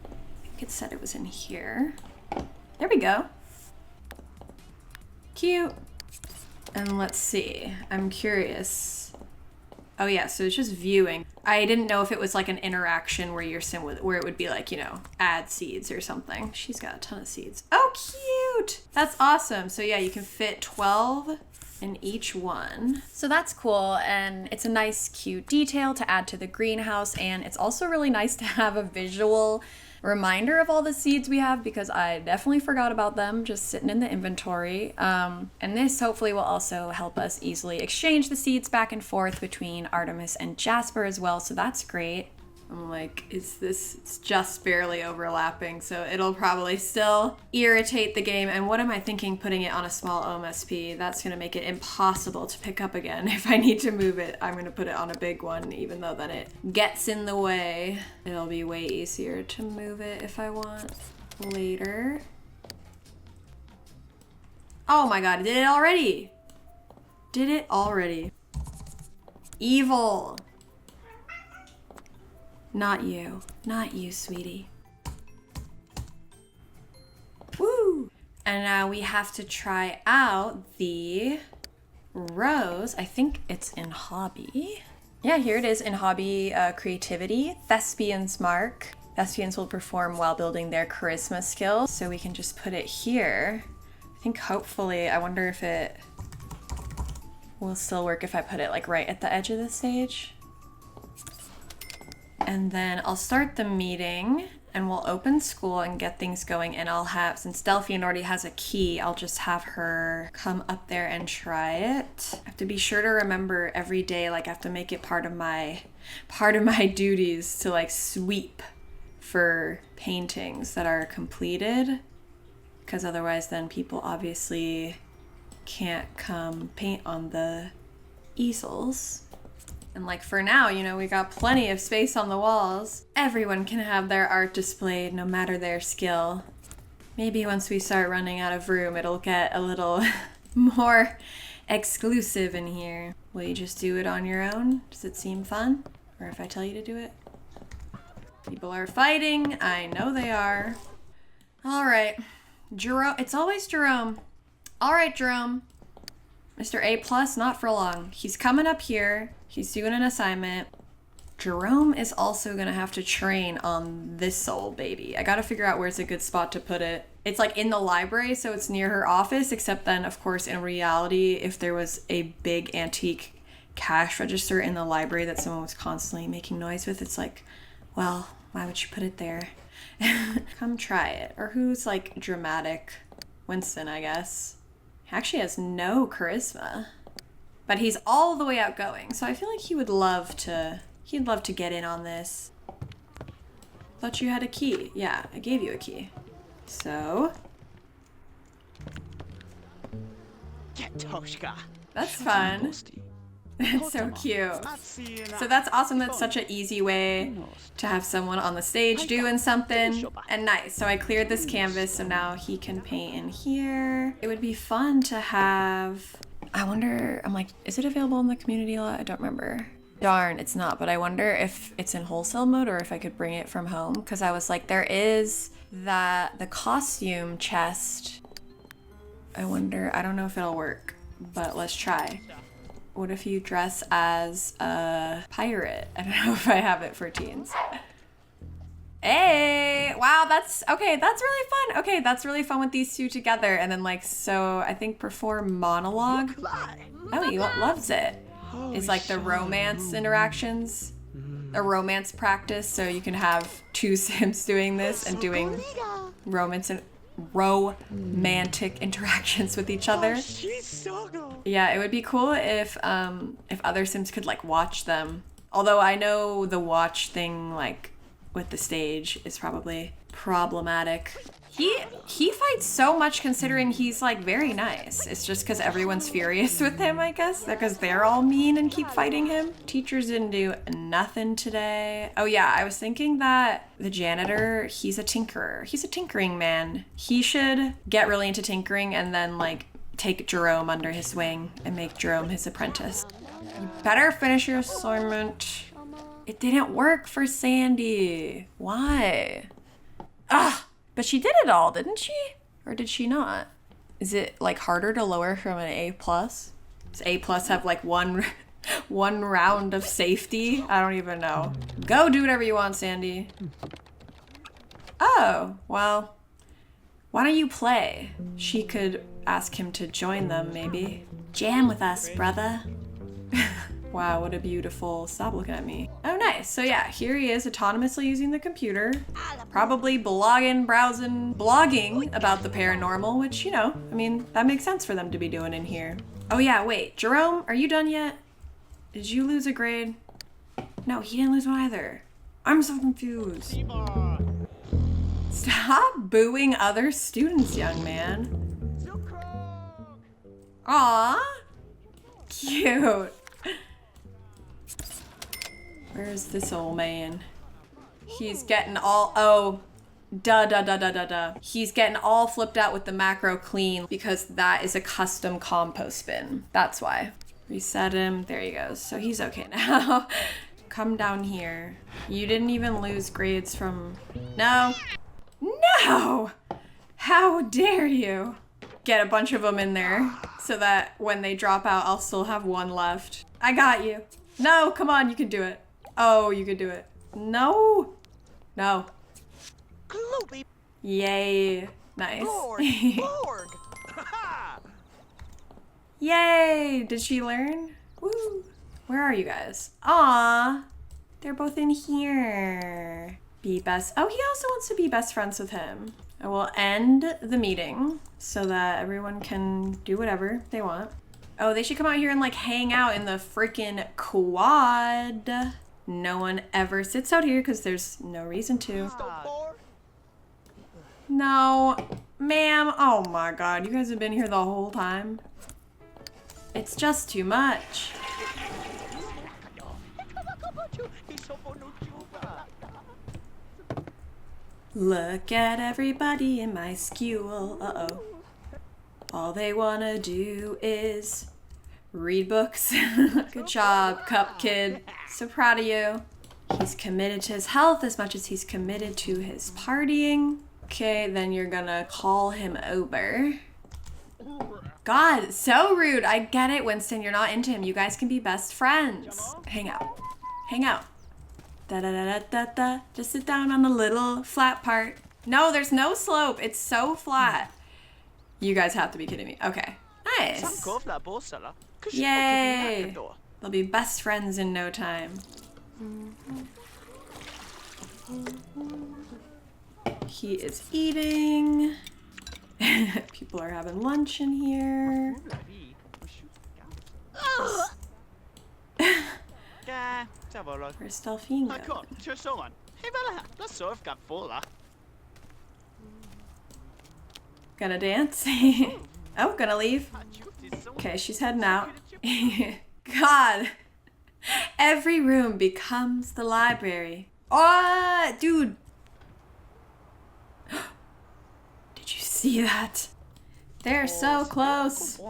I think it said it was in here. There we go. Cute. And let's see, I'm curious. Oh yeah, so it's just viewing. I didn't know if it was like an interaction where you're where it would be like, you know, add seeds or something. She's got a ton of seeds. Oh, cute! That's awesome. So yeah, you can fit 12 in each one. So that's cool, and it's a nice, cute detail to add to the greenhouse, and it's also really nice to have a visual reminder of all the seeds we have because I definitely forgot about them just sitting in the inventory. And this hopefully will also help us easily exchange the seeds back and forth between Artemis and Jasper as well, so that's great. I'm like, it's just barely overlapping, so it'll probably still irritate the game. And what am I thinking putting it on a small OMSP? That's gonna make it impossible to pick up again. If I need to move it, I'm gonna put it on a big one, even though then it gets in the way. It'll be way easier to move it if I want later. Oh my god, did it already? Did it already? Evil. Not you. Not you, sweetie. Woo! And now we have to try out the rose. I think it's in hobby. Yeah, here it is in hobby creativity. Thespian's mark. Thespians will perform while building their charisma skill. So we can just put it here. I think hopefully, I wonder if it will still work if I put it like right at the edge of the stage. And then I'll start the meeting and we'll open school and get things going. And I'll have, since Delphine already has a key, I'll just have her come up there and try it. I have to be sure to remember every day, like I have to make it part of my duties to like sweep for paintings that are completed. Because otherwise then people obviously can't come paint on the easels. And like for now, you know, we got plenty of space on the walls. Everyone can have their art displayed no matter their skill. Maybe once we start running out of room, it'll get a little more exclusive in here. Will you just do it on your own? Does it seem fun? Or if I tell you to do it? People are fighting. I know they are. All right. Jerome. It's always Jerome. All right, Jerome. Mr. A plus, not for long. He's coming up here. He's doing an assignment. Jerome is also gonna have to train on this soul baby. I gotta figure out where's a good spot to put it. It's like in the library, so it's near her office, except then, of course, in reality, if there was a big antique cash register in the library that someone was constantly making noise with, it's like, well, why would you put it there? Come try it. Or who's like dramatic? Winston, I guess. He actually has no charisma. But he's all the way outgoing, so I feel like he'd love to get in on this. Thought you had a key. Yeah, I gave you a key. So that's fun. That's so cute. So that's awesome. That's such an easy way to have someone on the stage doing something. And nice. So I cleared this canvas, so now he can paint in here. It would be fun to have... I wonder, I'm like, is it available in the community a lot? I don't remember. Darn, it's not, but I wonder if it's in wholesale mode or if I could bring it from home. Because I was like, there is the costume chest. I wonder, I don't know if it'll work, but let's try. What if you dress as a pirate? I don't know if I have it for teens. Hey, wow, that's okay. That's really fun. Okay, that's really fun with these two together. And then like, so I think perform monologue. Oh, he loves it. It's like the romance interactions, a romance practice. So you can have two Sims doing this and doing romantic interactions with each other. Yeah, it would be cool if other Sims could like watch them. Although I know the watch thing like with the stage is probably problematic. He fights so much considering he's like very nice. It's just because everyone's furious with him, I guess. Because they're all mean and keep fighting him. Teachers didn't do nothing today. Oh yeah, I was thinking that the janitor, he's a tinkerer. He's a tinkering man. He should get really into tinkering and then like take Jerome under his wing and make Jerome his apprentice. You better finish your assignment. It didn't work for Sandy. Why? Ugh. But she did it all, didn't she? Or did she not? Is it like harder to lower from an A+? Does A+ have like one round of safety? I don't even know. Go do whatever you want, Sandy. Oh, well, why don't you play? She could ask him to join them, maybe. Jam with us, brother. Wow, what a beautiful... Stop looking at me. Oh, nice. So yeah, here he is autonomously using the computer. Probably blogging about the paranormal, which, you know, I mean, that makes sense for them to be doing in here. Oh yeah, wait. Jerome, are you done yet? Did you lose a grade? No, he didn't lose one either. I'm so confused. Stop booing other students, young man. Aw. Cute. Where's this old man? He's getting all, oh, He's getting all flipped out with the macro clean because that is a custom compost bin. That's why. Reset him. There he goes. So he's okay now. Come down here. You didn't even lose grades from... No. No! How dare you? Get a bunch of them in there so that when they drop out, I'll still have one left. I got you. No, come on, you can do it. Oh, you can do it. No. No. Yay. Nice. Yay! Did she learn? Woo! Where are you guys? Aw! They're both in here. Be best. Oh, he also wants to be best friends with him. I will end the meeting so that everyone can do whatever they want. Oh, they should come out here and like hang out in the freaking quad. No one ever sits out here because there's no reason to. No, ma'am. Oh my God, you guys have been here the whole time. It's just too much. Look at everybody in my school. Uh-oh. All they wanna do is read books. Good job, Cup Kid. So proud of you. He's committed to his health as much as he's committed to his partying. Okay, then you're gonna call him over. God, so rude. I get it, Winston. You're not into him. You guys can be best friends. Hang out. Hang out. Da-da-da-da-da-da. Just sit down on the little flat part. No, there's no slope. It's so flat. You guys have to be kidding me. Okay. Nice. Yay. They'll be best friends in no time. He is eating. People are having lunch in here. Where's Delphine Kom, going? kör sommaren. Hej väl här. La surf got fulla. Gonna dance? Oh, gonna leave? Okay, she's heading out. God! Every room becomes the library. Oh, dude! Did you see that? They're so close.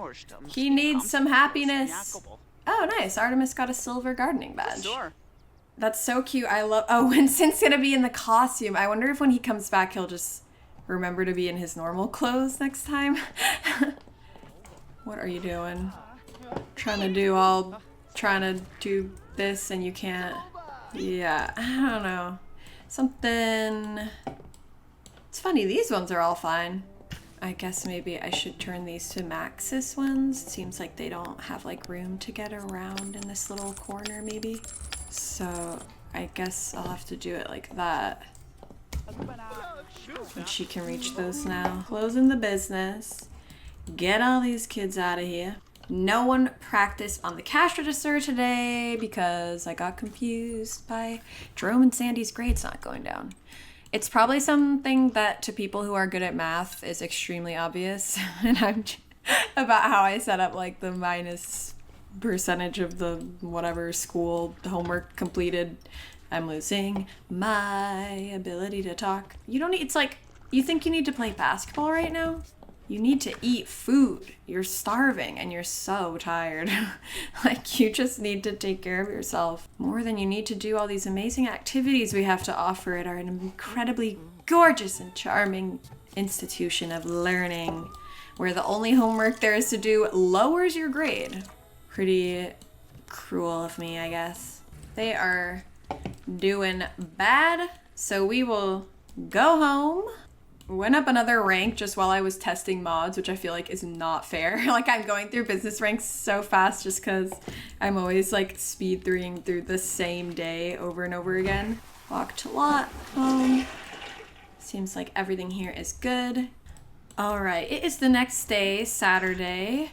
He needs some happiness. Oh, nice. Artemis got a silver gardening badge. That's so cute. I love... Oh, Winston's gonna be in the costume. I wonder if when he comes back, he'll just remember to be in his normal clothes next time. What are you doing? Trying to do this and you can't. Yeah, I don't know. Something... It's funny, these ones are all fine. I guess maybe I should turn these to Maxis ones. Seems like they don't have like room to get around in this little corner maybe. So I guess I'll have to do it like that. And she can reach those now. Closing the business. Get all these kids out of here. No one practiced on the cash register today because I got confused by Jerome and Sandy's grades not going down. It's probably something that to people who are good at math is extremely obvious. And I'm about how I set up like the minus percentage of the whatever school homework completed. I'm losing my ability to talk. You don't need, it's like, you think you need to play basketball right now? You need to eat food. You're starving and you're so tired. Like, you just need to take care of yourself more than you need to do all these amazing activities we have to offer at our incredibly gorgeous and charming institution of learning, where the only homework there is to do lowers your grade. Pretty cruel of me, I guess. They are doing bad, so we will go home. Went up another rank just while I was testing mods, which I feel like is not fair. Like, I'm going through business ranks so fast just because I'm always like speed through the same day over and over again. Walked a lot home. Seems like everything here is good. All right, it is the next day, Saturday.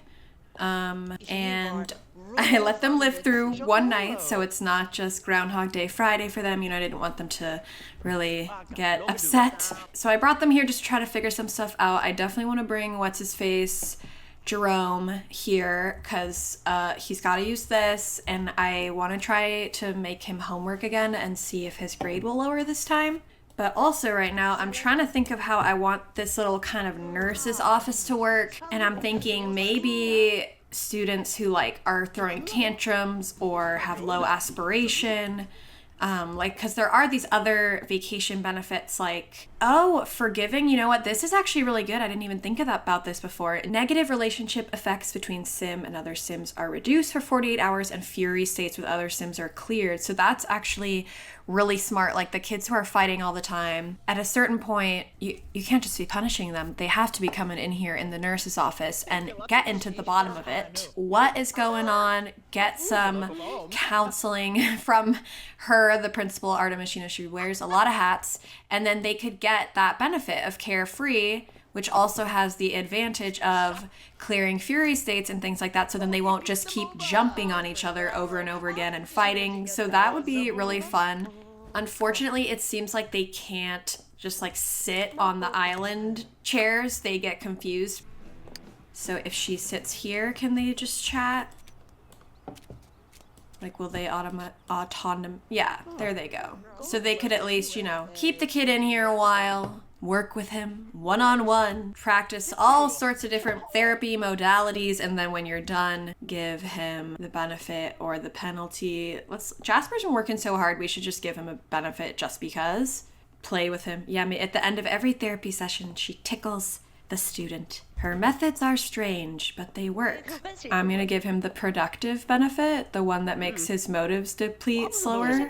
And I let them live through one night, so it's not just Groundhog Day Friday for them. You know, I didn't want them to really get upset. So I brought them here just to try to figure some stuff out. I definitely want to bring what's-his-face, Jerome, here, because he's got to use this, and I want to try to make him homework again and see if his grade will lower this time. But also right now, I'm trying to think of how I want this little kind of nurse's office to work. And I'm thinking maybe students who like are throwing tantrums or have low aspiration, like, because there are these other vacation benefits like, oh, forgiving, you know what, this is actually really good. I didn't even think of that about this before. Negative relationship effects between sim and other sims are reduced for 48 hours and fury states with other sims are cleared. So that's actually really smart. Like, the kids who are fighting all the time, at a certain point, you can't just be punishing them. They have to be coming in here in the nurse's office and get into the bottom of it. What is going on? Get some counseling from her, the principal, Artemis. You know, she wears a lot of hats, and then they could get that benefit of carefree, which also has the advantage of clearing fury states and things like that, so then they won't just keep jumping on each other over and over again and fighting. So that would be really fun. Unfortunately, it seems like they can't just like sit on the island chairs. They get confused. So if she sits here, can they just chat? Like, will they yeah, there they go. So they could at least, you know, keep the kid in here a while, work with him one-on-one, practice all sorts of different therapy modalities, and then when you're done, give him the benefit or the penalty. Jasper's been working so hard, we should just give him a benefit just because. Play with him. Yeah, at the end of every therapy session, she tickles the student. Her methods are strange, but they work. I'm gonna give him the productive benefit, the one that makes his motives deplete slower.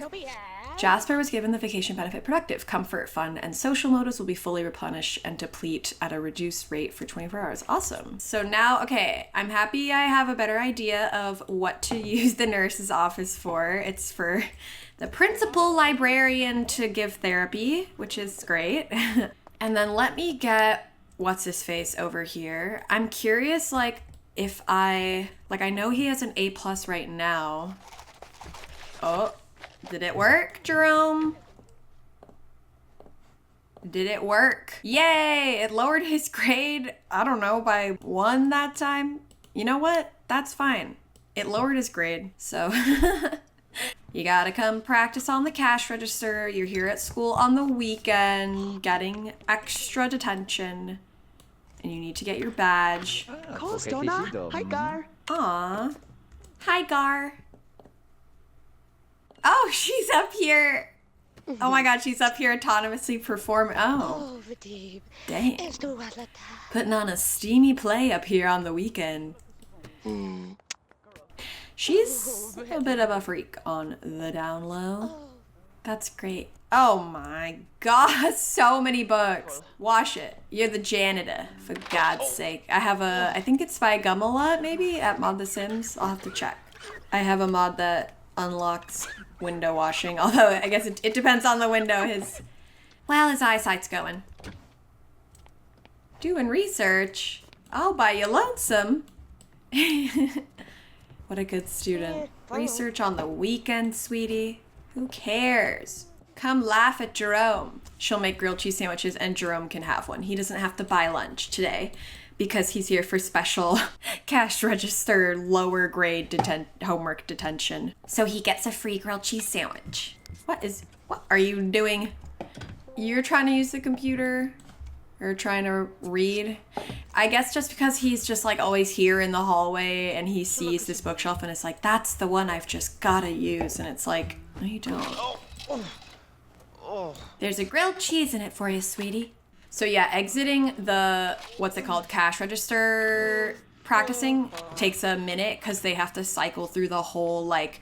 Jasper was given the vacation benefit productive. Comfort, fun, and social motives will be fully replenished and deplete at a reduced rate for 24 hours. Awesome. So now, okay, I'm happy I have a better idea of what to use the nurse's office for. It's for the principal librarian to give therapy, which is great. And then let me get what's-his-face over here. I'm curious, like, if I know he has an A+ right now. Oh. Did it work, Jerome? Did it work? Yay! It lowered his grade, I don't know, by 1 that time. You know what? That's fine. It lowered his grade, so you gotta come practice on the cash register. You're here at school on the weekend, getting extra detention, and you need to get your badge. Hi, Gar. Aw. Hi, Gar. Oh, she's up here. Oh my god, she's up here autonomously performing. Oh, dang. Putting on a steamy play up here on the weekend. She's a bit of a freak on the down low. That's great. Oh my god, so many books. Wash it. You're the janitor, for God's sake. I think it's by Gumala, maybe, at Mod The Sims. I'll have to check. I have a mod that unlocks window washing, although I guess it depends on the window. His eyesight's going. Doing research. I'll buy you lonesome. What a good student. Research on the weekend, sweetie. Who cares? Come laugh at Jerome. She'll make grilled cheese sandwiches and Jerome can have one. He doesn't have to buy lunch today because he's here for special cash register lower grade homework detention. So he gets a free grilled cheese sandwich. What are you doing? You're trying to use the computer or trying to read? I guess just because he's just like always here in the hallway and he sees this bookshelf and it's like, that's the one I've just gotta use. And it's like, no, you don't. There's a grilled cheese in it for you, sweetie. So yeah, exiting the, what's it called, cash register practicing takes a minute because they have to cycle through the whole like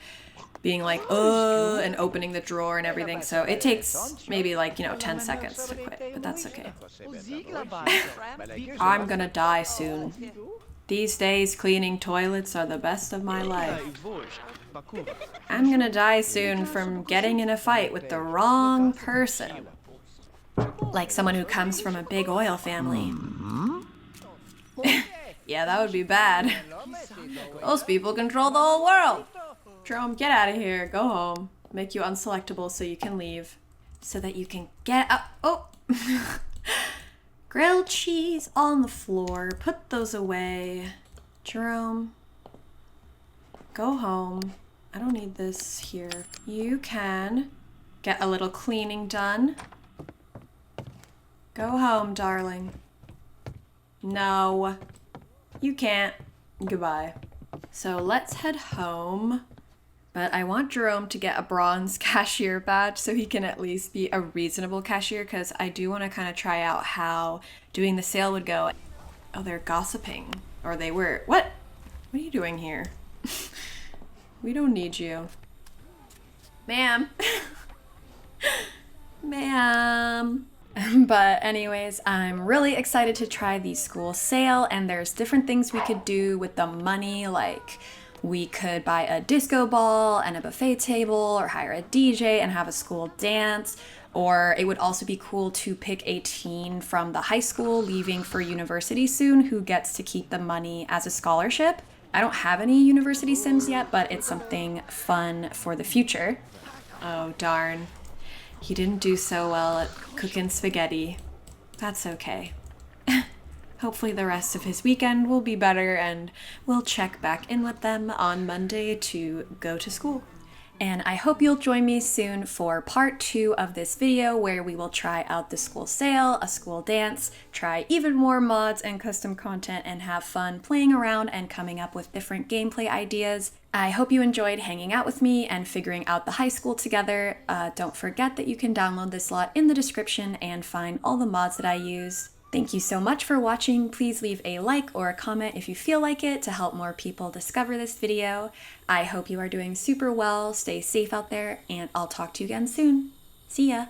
being like, and opening the drawer and everything. So it takes maybe like, 10 seconds to quit, but that's okay. I'm gonna die soon. These days, cleaning toilets are the best of my life. I'm gonna die soon from getting in a fight with the wrong person. Like someone who comes from a big oil family. Yeah, that would be bad. Those people control the whole world. Jerome, get out of here. Go home. Make you unselectable so you can leave. So that you can get up. Oh! Grilled cheese on the floor. Put those away. Jerome, go home. I don't need this here. You can get a little cleaning done. Go home, darling. No, you can't. Goodbye. So let's head home. But I want Jerome to get a bronze cashier badge so he can at least be a reasonable cashier, because I do want to kind of try out how doing the sale would go. Oh, they're gossiping. Or they were. What? What are you doing here? We don't need you. Ma'am. Ma'am. But anyways, I'm really excited to try the school sale, and there's different things we could do with the money, like we could buy a disco ball and a buffet table, or hire a DJ and have a school dance. Or it would also be cool to pick a teen from the high school leaving for university soon who gets to keep the money as a scholarship. I don't have any university sims yet, but it's something fun for the future. Oh, darn. He didn't do so well at cooking spaghetti. That's okay. Hopefully the rest of his weekend will be better and we'll check back in with them on Monday to go to school. And I hope you'll join me soon for part 2 of this video, where we will try out the school sale, a school dance, try even more mods and custom content, and have fun playing around and coming up with different gameplay ideas. I hope you enjoyed hanging out with me and figuring out the high school together. Don't forget that you can download this lot in the description and find all the mods that I use. Thank you so much for watching. Please leave a like or a comment if you feel like it to help more people discover this video. I hope you are doing super well, stay safe out there, and I'll talk to you again soon. See ya!